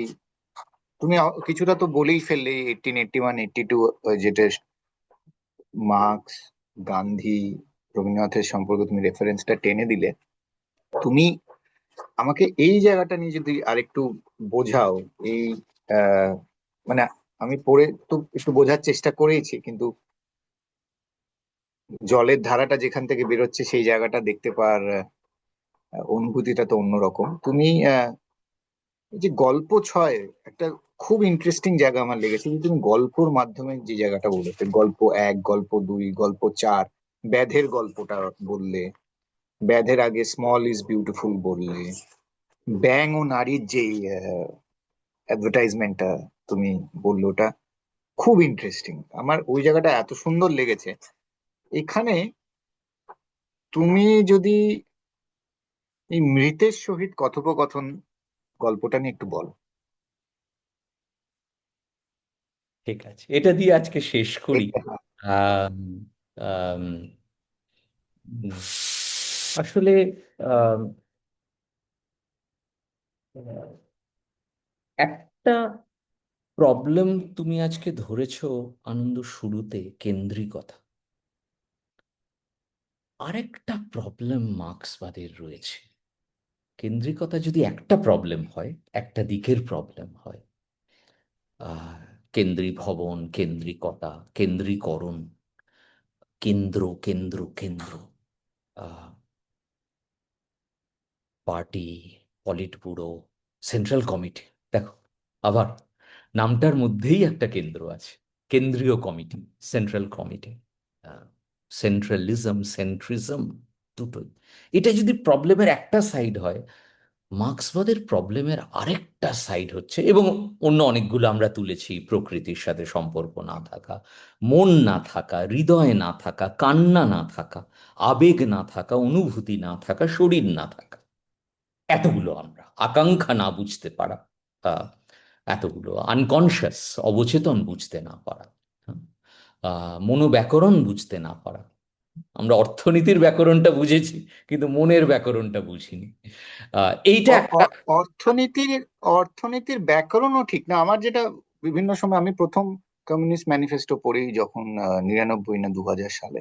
তুমি কিছুটা তো বলেই ফেললে, 1881 82, যেটা মার্কস, গান্ধী, রবীন্দ্রনাথের সম্পর্কে তুমি রেফারেন্সটা টেনে দিলে। তুমি আমাকে এই জায়গাটা নিয়ে যদি আরেকটু বোঝাও। এই আহ মানে আমি পড়ে তো একটু বোঝার চেষ্টা করেইছি, কিন্তু জলের ধারাটা যেখান থেকে বেরোচ্ছে সেই জায়গাটা দেখতে পাওয়ার অনুভূতিটা তো অন্যরকম। তুমি এই যে গল্প ছয়, একটা খুব ইন্টারেস্টিং জায়গা আমার লেগেছে যে তুমি গল্পর মাধ্যমে যে জায়গাটা বলেছে, গল্প 1, গল্প 2, গল্প 4, ব্যাধের গল্পটা বললে, ব্যাধের আগে স্মল ইজ বিউটিফুল বললে, ব্যাং ও নারীর যে অ্যাডভার্টাইজমেন্টটা তুমি বললে, ওটা খুব ইন্টারেস্টিং। আমার ওই জায়গাটা এত সুন্দর লেগেছে। এখানে তুমি যদি এই মৃতের সহিত কথোপকথন গল্পটা নিয়ে একটু বলো। ঠিক আছে, এটা দিয়ে আজকে শেষ করি। এটা আম, আম, উম, আসলে আম, একটা প্রবলেম তুমি আজকে ধরেছো আনন্দ, শুরুতে কেন্দ্রিকতা। আরেকটা প্রবলেম মার্ক্সবাদের রয়েছে। কেন্দ্রিকতা যদি একটা প্রবলেম হয়, একটা দিকের প্রবলেম হয়, আহ কেন্দ্রীভবন, কেন্দ্রিকতা, কেন্দ্রীকরণ, কেন্দ্র কেন্দ্র কেন্দ্র, ah party, politburo, central committee. দেখো, আবার নামটার মধ্যেই একটা কেন্দ্র আছে। কেন্দ্রীয় কমিটি, সেন্ট্রাল কমিটি, সেন্ট্রালিজম, সেন্ট্রিজম, দুটোই। এটা যদি প্রবলেমের একটা সাইড হয়, মার্ক্সবাদের প্রবলেমের আরেকটা সাইড হচ্ছে, এবং অন্য অনেকগুলো আমরা তুলেছি: প্রকৃতির সাথে সম্পর্ক না থাকা, মন না থাকা, হৃদয় না থাকা, কান্না না থাকা, আবেগ না থাকা, অনুভূতি না থাকা, শরীর না থাকা। এতগুলো আমরা আকাঙ্ক্ষা না বুঝতে পারা, আহ, এতগুলো আনকনশিয়াস, অবচেতন বুঝতে না পারা, মনোব্যাকরণ বুঝতে না পারা। আমরা অর্থনীতির ব্যাকরণটা বুঝেছি, কিন্তু মনের ব্যাকরণটা বুঝিনি। এইটা একটা। অর্থনীতির অর্থনীতির ব্যাকরণও ঠিক না। আমার যেটা বিভিন্ন সময়, আমি প্রথম কমিউনিস্ট ম্যানিফেস্টো পড়ি যখন 99 না 2000 সালে,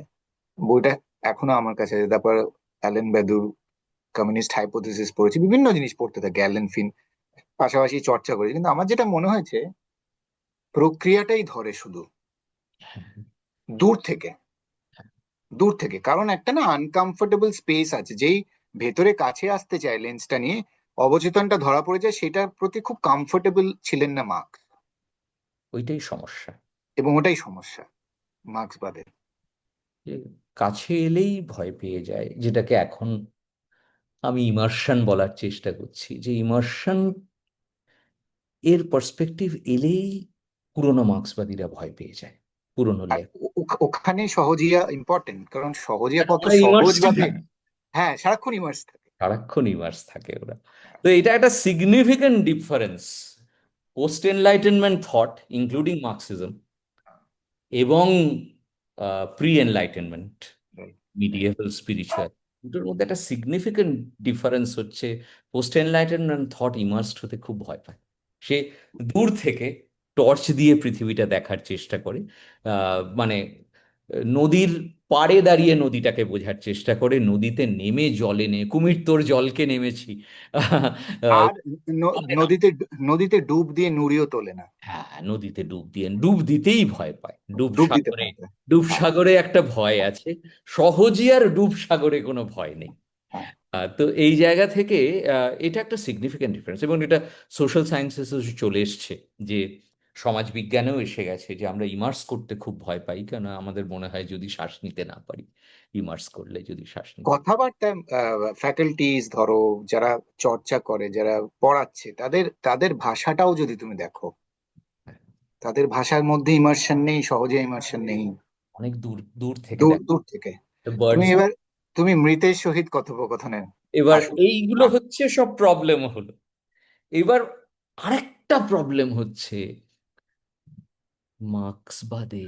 বইটা এখনো আমার কাছে আছে। তারপর অ্যালেন বেদুর কমিউনিস্ট হাইপোথিসিস পড়েছি, বিভিন্ন জিনিস পড়তে থাকে, অ্যালেন ফিন, পাশাপাশি চর্চা করেছি। কিন্তু আমার যেটা মনে হয়েছে, প্রক্রিয়াটাই ধরে শুধু দূর থেকে, দূর থেকে, কারণ একটা না আনকমফোর্টেবল স্পেস আছে, যেই ভেতরে কাছে আসতে চায় লেন্সটা নিয়ে, অবচেতনটা ধরা পড়ে যায়, সেটার প্রতি খুব কমফোর্টেবল ছিলেন না মার্কস। ওইটাই সমস্যা, এবং ওটাই সমস্যা মার্ক্সবাদের। যে কাছে এলেই ভয় পেয়ে যায়, যেটাকে এখন আমি ইমার্শন বলার চেষ্টা করছি, যে ইমার্শন এর পার্সপেক্টিভ এলেই পুরনো মার্ক্সবাদীরা ভয় পেয়ে যায়, পুরনো আর লেখ। ওখানে সহজিয়া ইম্পর্টেন্ট, কারণ সহজিয়া কত ওরা ইমার্স সহজভাবে, থাকে, হ্যাঁ, সারাক্ষণ ইমার্স থাকে। সারাক্ষণ ইমার্স থাকে ওরা। তো এটা একটা significant difference post enlightenment thought including Marxism এবং pre enlightenment Right, right. Medieval spiritual, দুটোর মধ্যে একটা সিগনিফিক্যান্ট ডিফারেন্স হচ্ছে পোস্ট এনলাইটেনমেন্ট থট ইমার্সড হতে খুব ভয় পায়। সে দূর থেকে টর্চ দিয়ে পৃথিবীটা দেখার চেষ্টা করে, মানে নদীর পাড়ে দাঁড়িয়ে নদীটাকে বোঝার চেষ্টা করে, নদীতে নেমে জলে কুমির তোর জলকে নেমেছি আহ, আর বলে না। নদীতে, নদীতে ডুব দিয়ে নুড়িও তোলে না। হ্যাঁ, নদীতে ডুব দিয়ে, ডুব দিতেই ভয় পায়, ডুব ডুব দিতে সাগরে, পারবে। ডুব হ্যাঁ, সাগরে একটা ভয় আছে। সহজে আর ডুব সাগরে কোনো ভয় নেই। হ্যাঁ। তো এই জায়গা থেকে এটা একটা সিগনিফিক্যান্ট ডিফারেন্স, এবং এটা সোশ্যাল সায়েন্সেসও চলে এসছে, যে সমাজ বিজ্ঞানেও এসে গেছে, যে আমরা ইমার্স করতে খুব ভয় পাই, কেন আমাদের মনে হয় যদি শ্বাস নিতে না পারি, ইমার্স করলে যদি শ্বাস নিতে। কথাবার্তা, ফ্যাকাল্টিজ ধরো, যারা চর্চা করে, যারা পড়াচ্ছে, তাদের তাদের ভাষাটাও যদি তুমি দেখো, তাদের ভাষার মধ্যে ইমার্শন নেই, সহজে ইমার্শন নেই। অনেক দূর দূর থেকে দূর দেখ দূর থেকে। তুমি বার্ডস। এবার, তুমি মৃতের সহিত কথোপকথনে এবার আসো। এইগুলো হচ্ছে সব প্রবলেম হলো। এবার আরেকটা প্রবলেম হচ্ছে, মার্ক্সবাদে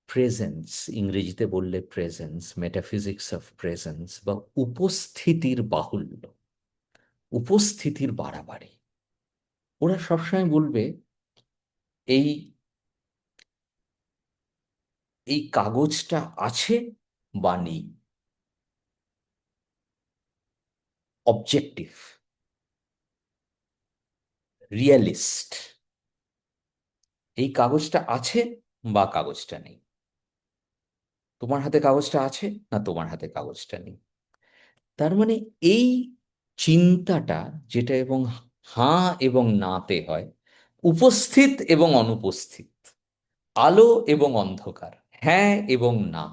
প্রেজেন্স, ইংরেজিতে বললে প্রেজেন্স, মেটাফিজিক্স অফ প্রেজেন্স বা উপস্থিতির বাহুল্য, উপস্থিতির বাড়াবাড়ি। ওরা সবসময় বলবে এই এই কাগজটা আছে বা নেই, অবজেক্টিভ, রিয়েলিস্ট, এই কাগজটা আছে বা কাগজটা নেই, তোমার হাতে কাগজটা আছে না তোমার হাতে কাগজটা নেই। তার মানে এই চিন্তাটা, যেটা এবং হাঁ এবং নাতে হয়, উপস্থিত এবং অনুপস্থিত, আলো এবং অন্ধকার, হ্যাঁ এবং না,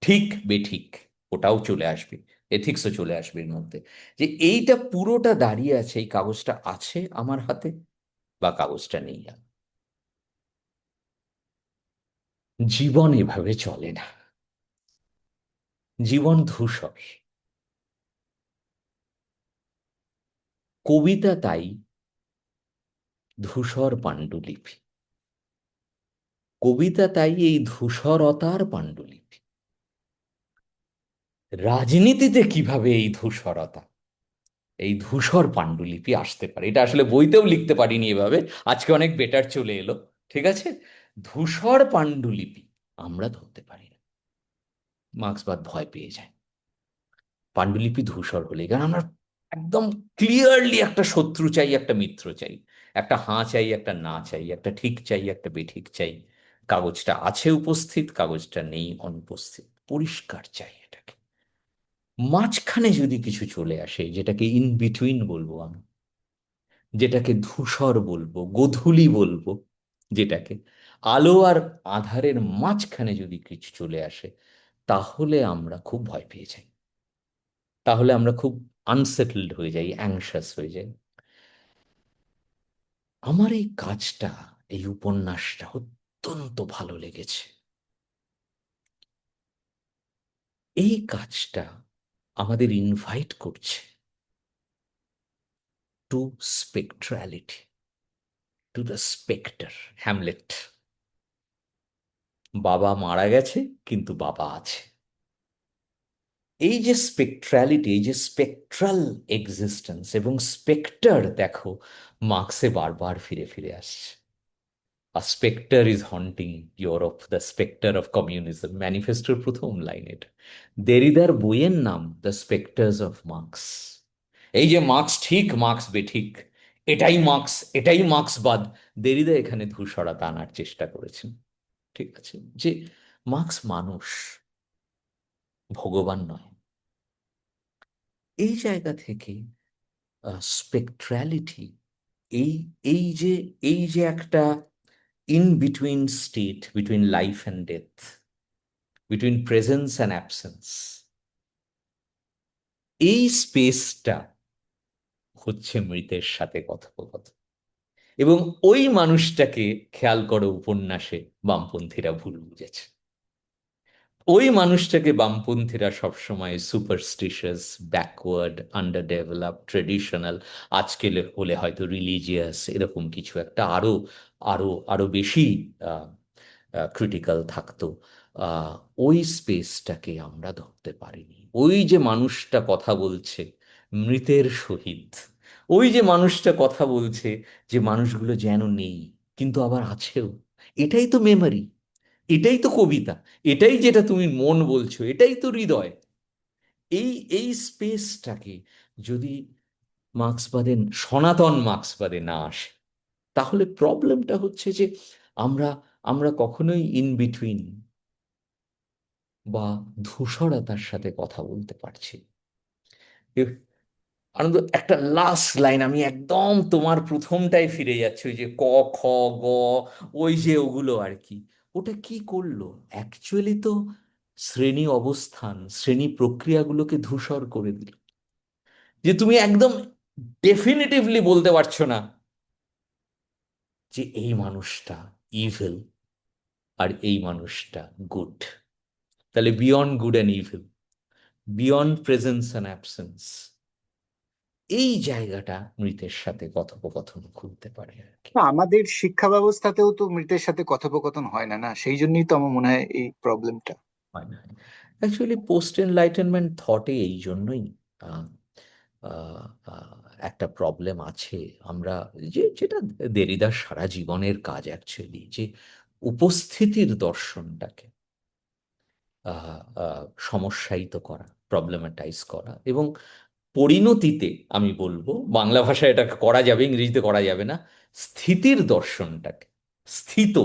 ঠিক বেঠিক, ওটাও চলে আসবে, এথিক্সও চলে আসবে এর মধ্যে, যে এইটা পুরোটা দাঁড়িয়ে আছে, এই কাগজটা আছে আমার হাতে বা কাগজটা নেই। জীবন এভাবে চলে না, জীবন ধূসর। কবিতা তাই ধূসর পাণ্ডুলিপি, কবিতা তাই এই ধূসরতার পাণ্ডুলিপি। রাজনীতিতে কিভাবে এই ধূসরতা, এই ধূসর পাণ্ডুলিপি আসতে পারে, এটা আসলে বইতেও লিখতে পারিনি এভাবে, আজকে অনেক বেটার চলে এলো। ঠিক আছে, ধূসর পাণ্ডুলিপি আমরা ধরতে পারি না, মার্ক্সবাদ ভয় পেয়ে যায় পাণ্ডুলিপি ধূসর হলে, কারণ আমরা একদম ক্লিয়ারলি একটা শত্রু চাই, একটা মিত্র চাই, একটা হাঁ চাই, একটা না চাই, একটা ঠিক চাই, একটা বেঠিক চাই, কাগজটা আছে উপস্থিত, কাগজটা নেই অনুপস্থিত, পরিষ্কার চাই এটাকে। মাঝখানে যদি কিছু চলে আসে, যেটাকে ইন বিটুইন বলবো আমি, যেটাকে ধূসর বলবো, গোধূলি বলবো, যেটাকে আলো আর আধারের মাঝখানে যদি কিছু চলে আসে, তাহলে আমরা খুব ভয় পেয়ে যাই, তাহলে আমরা খুব আনসেটেলড হয়ে যাই, অ্যাংশাস হয়ে যাই। আমার এই কাজটা, এই উপন্যাসটা অত্যন্ত ভালো লেগেছে। এই কাজটা আমাদের ইনভাইট করছে to spectrality, to the spectre, Hamlet. বাবা মারা গেছে কিন্তু বাবা আছে। এই যে স্পেকট্রালিটি, এই যে স্পেকট্রাল এক্সিস্টেন্স এবং স্পেক্টার, দেখো মার্ক্সে বারবার ফিরে ফিরে আসছে। A specter is haunting Europe, the specter of communism, ম্যানিফেস্টোর প্রথম লাইন এটা। দেরিদার বইয়ের নাম দ্য স্পেক্টার্স অফ মার্কস। এই যে মার্কস ঠিক, মার্কস বেঠিক, এটাই মার্কস, এটাই মার্ক্সবাদ, দেরিদা এখানে ধূসরতা আনার চেষ্টা করেছেন। ঠিক আছে, যে মার্কস মানুষ, ভগবান নয়। এই জায়গা থেকে স্পেকট্রালিটি, এই এই যে এই যে একটা in between state, between life and death, between presence and absence, এই স্পেসটা হচ্ছে মৃতের সাথে কথোপকথন। এবং ওই মানুষটাকে খেয়াল করো উপন্যাসে বামপন্থীরা ভুল বুঝেছে। ওই মানুষটাকে বামপন্থীরা সবসময় superstitious, backward, under develop, traditional, আজকে হলে হয়তো রিলিজিয়াস, এরকম কিছু একটা আরো আরো আরো বেশি ক্রিটিক্যাল থাকতো। আহ, ওই স্পেসটাকে আমরা ধরতে পারিনি। ওই যে মানুষটা কথা বলছে মৃতের সহিত, ওই যে মানুষটা কথা বলছে যে মানুষগুলো যেন নেই কিন্তু আবার আছেও, এটাই তো মেমরি, এটাই তো কবিতা, এটাই যেটা তুমি মন বলছো, এটাই তো হৃদয়। এই এই স্পেসটাকে যদি মার্ক্সবাদে, সনাতন মার্ক্সবাদে না আসে, তাহলে প্রবলেমটা হচ্ছে যে আমরা আমরা কখনোই ইন বিটুইন বা ধূসরতার সাথে কথা বলতে পারছি না। আনন্দ, একটা লাস্ট লাইন, আমি একদম তোমার প্রথমটায় ফিরে যাচ্ছি, ওই যে ক, খ, গ, ওই যে ওগুলো আর কি, ওটা কি করলো? অ্যাকচুয়ালি তো শ্রেণী অবস্থান, শ্রেণী প্রক্রিয়াগুলোকে ধূসর করে দিল। যে তুমি একদম ডেফিনিটিভলি বলতে পারছো না যে এই মানুষটা ইভিল আর এই মানুষটা গুড। তাহলে beyond good and evil, beyond presence and absence, এই জায়গাটা মৃতের সাথে কথোপকথন খুলতে পারে আর কি। না, আমাদের শিক্ষা ব্যবস্থাতেও তো মৃতের সাথে কথোপকথন হয় না, না সেই জন্যই তো আমার মনে হয় এই প্রবলেমটা। হয় না। অ্যাকচুয়ালি পোস্ট এনলাইটেনমেন্ট থটে এই জন্যই আহ, আহ, আহ, একটা প্রবলেম আছে। আমরা যেটা দেরিদার সারা জীবনের কাজ অ্যাকচুয়ালি, যে উপস্থিতির দর্শনটাকে আহ, সমস্যায়িত করা, প্রবলেমাটাইজ করা, এবং পরিণতিতে আমি বলবো, বাংলা ভাষায় এটা করা যাবে, ইংরেজিতে করা যাবে না, স্থিতির দর্শনটাকে, স্থিত,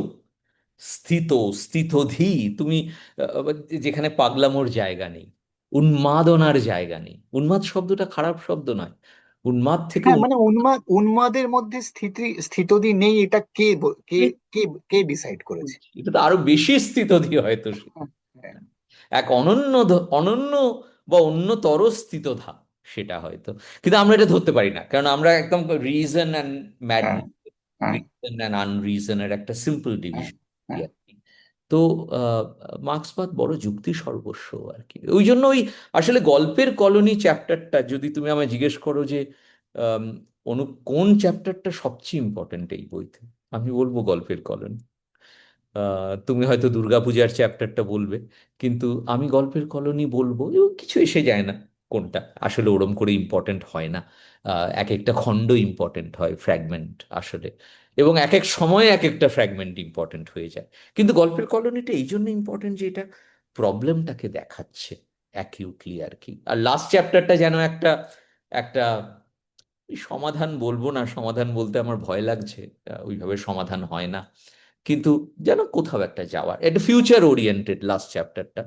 স্থিত, স্থিতধী, তুমি আহ, যেখানে পাগলামোর জায়গা নেই, উন্মাদনার জায়গা নেই। উন্মাদ শব্দটা খারাপ শব্দ নয়, উন্মাদ থেকে হ্যাঁ, মানে উন্মাদের মধ্যে স্থিতদি নেই, এটা কে কে কে ডিসাইড করেছে? এটা তো আরো বেশি স্থিতধী হয়তো সে। হ্যাঁ, হ্যাঁ, এক অনন্য অনন্য বা অন্যতর স্থিতধা, সেটা হয়তো। কিন্তু আমরা এটা ধরতে পারি না, কারণ আমরা একদম রিজন অ্যান্ড হ্যাঁ, ম্যাডনেস, হ্যাঁ, রিজন অ্যান্ড আনরিজনের একটা সিম্পল হ্যাঁ, ডিভিশন। হ্যাঁ। তো আহ, মার্ক্সবাদ বড় যুক্তি সর্বস্ব আর কি। ওই জন্য ওই আসলে গল্পের কলোনি চ্যাপ্টারটা, যদি তুমি আমায় জিজ্ঞেস করো যে আম, কোন চ্যাপ্টারটা সবচেয়ে ইম্পর্টেন্ট এই বইতে, আমি বলবো গল্পের কলোনি। তুমি হয়তো দুর্গাপূজার চ্যাপ্টারটা বলবে, কিন্তু আমি গল্পের কলোনি বলবো। এবং কিছু এসে যায় না, কোনটা আসলে ওরম করে ইম্পর্টেন্ট হয় না। এক একটা খণ্ড ইম্পর্টেন্ট হয়, ফ্র্যাগমেন্ট আসলে, এবং এক এক সময়ে এক একটা ফ্র্যাগমেন্ট ইম্পর্টেন্ট হয়ে যায়। কিন্তু গল্পের কলোনিটা এই জন্য ইম্পর্টেন্ট যে এটা প্রবলেমটাকে দেখাচ্ছে অ্যাকিউটলি আর কি। আর লাস্ট চ্যাপ্টারটা যেন একটা একটা সমাধান বলবো না, সমাধান বলতে আমার ভয় লাগছে, ওইভাবে সমাধান হয় না, কিন্তু যেন কোথাও একটা যাওয়ার, একটা ফিউচার ওরিয়েন্টেড লাস্ট চ্যাপ্টারটা।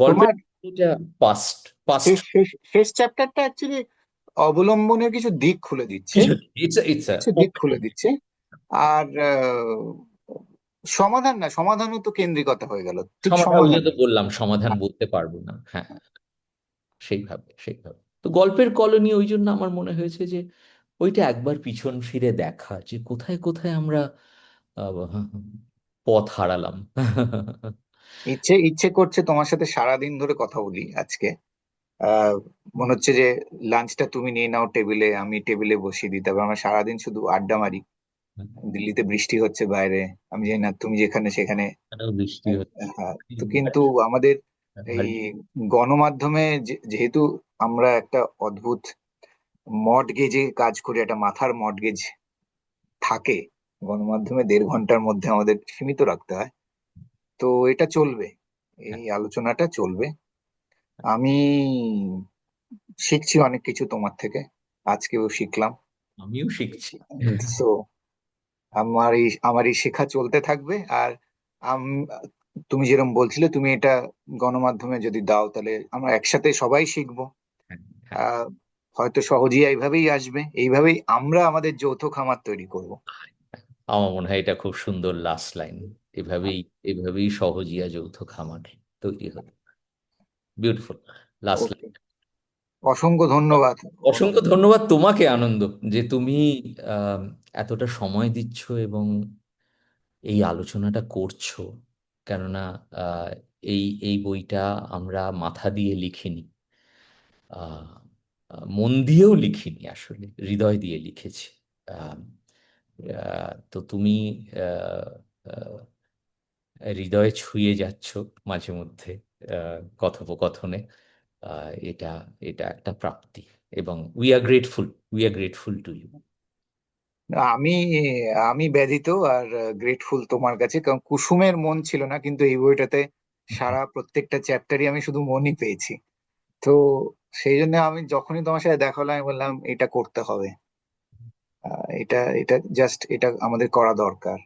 গল্পের তোমার এটা পাস্ট, পাস্ট শেষ শেষ শেষ চ্যাপ্টারটা অ্যাকচুয়ালি অবলম্বনের কিছু দিক খুলে দিচ্ছে, কিছু, ইটস ইটস কিছু দিক খুলে দিচ্ছে। আর সমাধান না, সমাধানও তো কেন্দ্রিকতা হয়ে গেল, ঠিক সমাধান, ওই সমাধান জন্য তো না। বললাম সমাধান বলতে পারবো না, হ্যাঁ। সেইভাবে সেইভাবে তো গল্পের কলোনি ওই জন্য আমার মনে হয়েছে যে ওইটা একবার পিছন ফিরে দেখা, যে কোথায় কোথায় আমরা আহ, পথ হারালাম। ইচ্ছে ইচ্ছে করছে তোমার সাথে সারাদিন ধরে কথা বলি আজকে। আহ মনে হচ্ছে যে লাঞ্চটা তুমি নিয়ে নাও টেবিলে, আমি টেবিলে বসিয়ে দিই, তারপর আমরা সারাদিন শুধু আড্ডা মারি। দিল্লিতে বৃষ্টি হচ্ছে বাইরে, আমি জানি না তুমি যেখানে সেখানে। এখানেও বৃষ্টি হচ্ছে। হ্যাঁ, তো কিন্তু আমাদের এই গণমাধ্যমে যেহেতু আমরা একটা অদ্ভুত মর্টগেজে কাজ করি, একটা মাথার মর্টগেজ থাকে, গণমাধ্যমে 1.5 ঘন্টার মধ্যে আমাদের সীমিত রাখতে হয়। তো এটা চলবে, এই আলোচনাটা চলবে। আমি শিখছি অনেক কিছু তোমার থেকে, আজকেও শিখলাম। আমিও শিখছি। তো আমার এই শেখা চলতে থাকবে। আর তুমি যেরকম বলছিলে, তুমি এটা গণমাধ্যমে যদি দাও তাহলে আমরা একসাথে সবাই শিখবো। হ্যাঁ, আহ হয়তো সহজিয়া এইভাবেই আসবে, এইভাবেই আমরা আমাদের যৌথ খামার তৈরি করব। আমার মনে হয় এটা খুব সুন্দর লাস্ট লাইন। এভাবেই এভাবেই সহজিয়া যৌথ খামার তৈরি হতো। Beautiful last line. ওকে, অসংখ্য ধন্যবাদ। অসংখ্য ধন্যবাদ তোমাকে আনন্দ, যে তুমি আহ, এতটা সময় দিচ্ছ এবং এই আলোচনাটা করছো। কেননা আহ, এই বইটা আমরা মাথা দিয়ে লিখিনি, আহ, মন দিয়েও লিখিনি, আসলে হৃদয় দিয়ে লিখেছি। আহ, তো তুমি আহ, আহ, হৃদয়ে ছুঁয়ে যাচ্ছ মাঝে মধ্যে কথোপকথনে। এটা এটা একটা প্রাপ্তি, এবং we are grateful to you. আমি আমি ব্যথিত আর গ্রেটফুল তোমার কাছে, কারণ কুসুমের মন ছিল না, কিন্তু এই বইটাতে সারা প্রত্যেকটা চ্যাপ্টারই আমি শুধু মনই পেয়েছি। তো সেই জন্য আমি যখনই তোমার সাথে দেখা হলো আমি বললাম এটা করতে হবে। এটা এটা জাস্ট এটা আমাদের করা দরকার,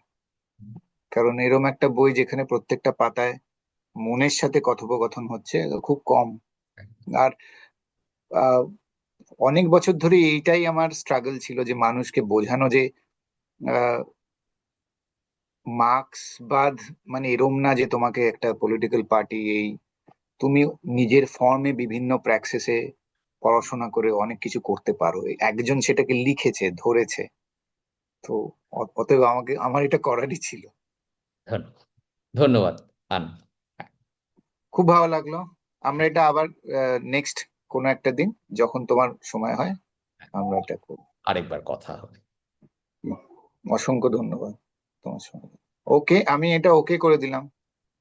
কারণ এরকম একটা বই যেখানে প্রত্যেকটা পাতায় মনের সাথে কথোপকথন হচ্ছে খুব কম। আর আহ, অনেক বছর ধরে এইটাই আমার স্ট্রাগল ছিল, যে মানুষকে বোঝানো যে মার্ক্সবাদ মানে এরম না যে তোমাকে একটা পলিটিক্যাল পার্টি এই, তুমি নিজের ফর্মে বিভিন্ন প্র্যাক্সিসে পড়াশোনা করে অনেক কিছু করতে পারো। একজন সেটাকে লিখেছে, ধরেছে। তো অতএব আমাকে আমার এটা করারই ছিল। ধন্যবাদ। ধন্যবাদ আনন্দ। খুব ভালো লাগলো। আমরা এটা আবার নেক্সট কোনো একটা দিন যখন তোমার সময় হয় আমরা এটা করবো। আরেকবার কথা হবে। অসংখ্য ধন্যবাদ তোমার সঙ্গে। ওকে, আমি এটা ওকে করে দিলাম।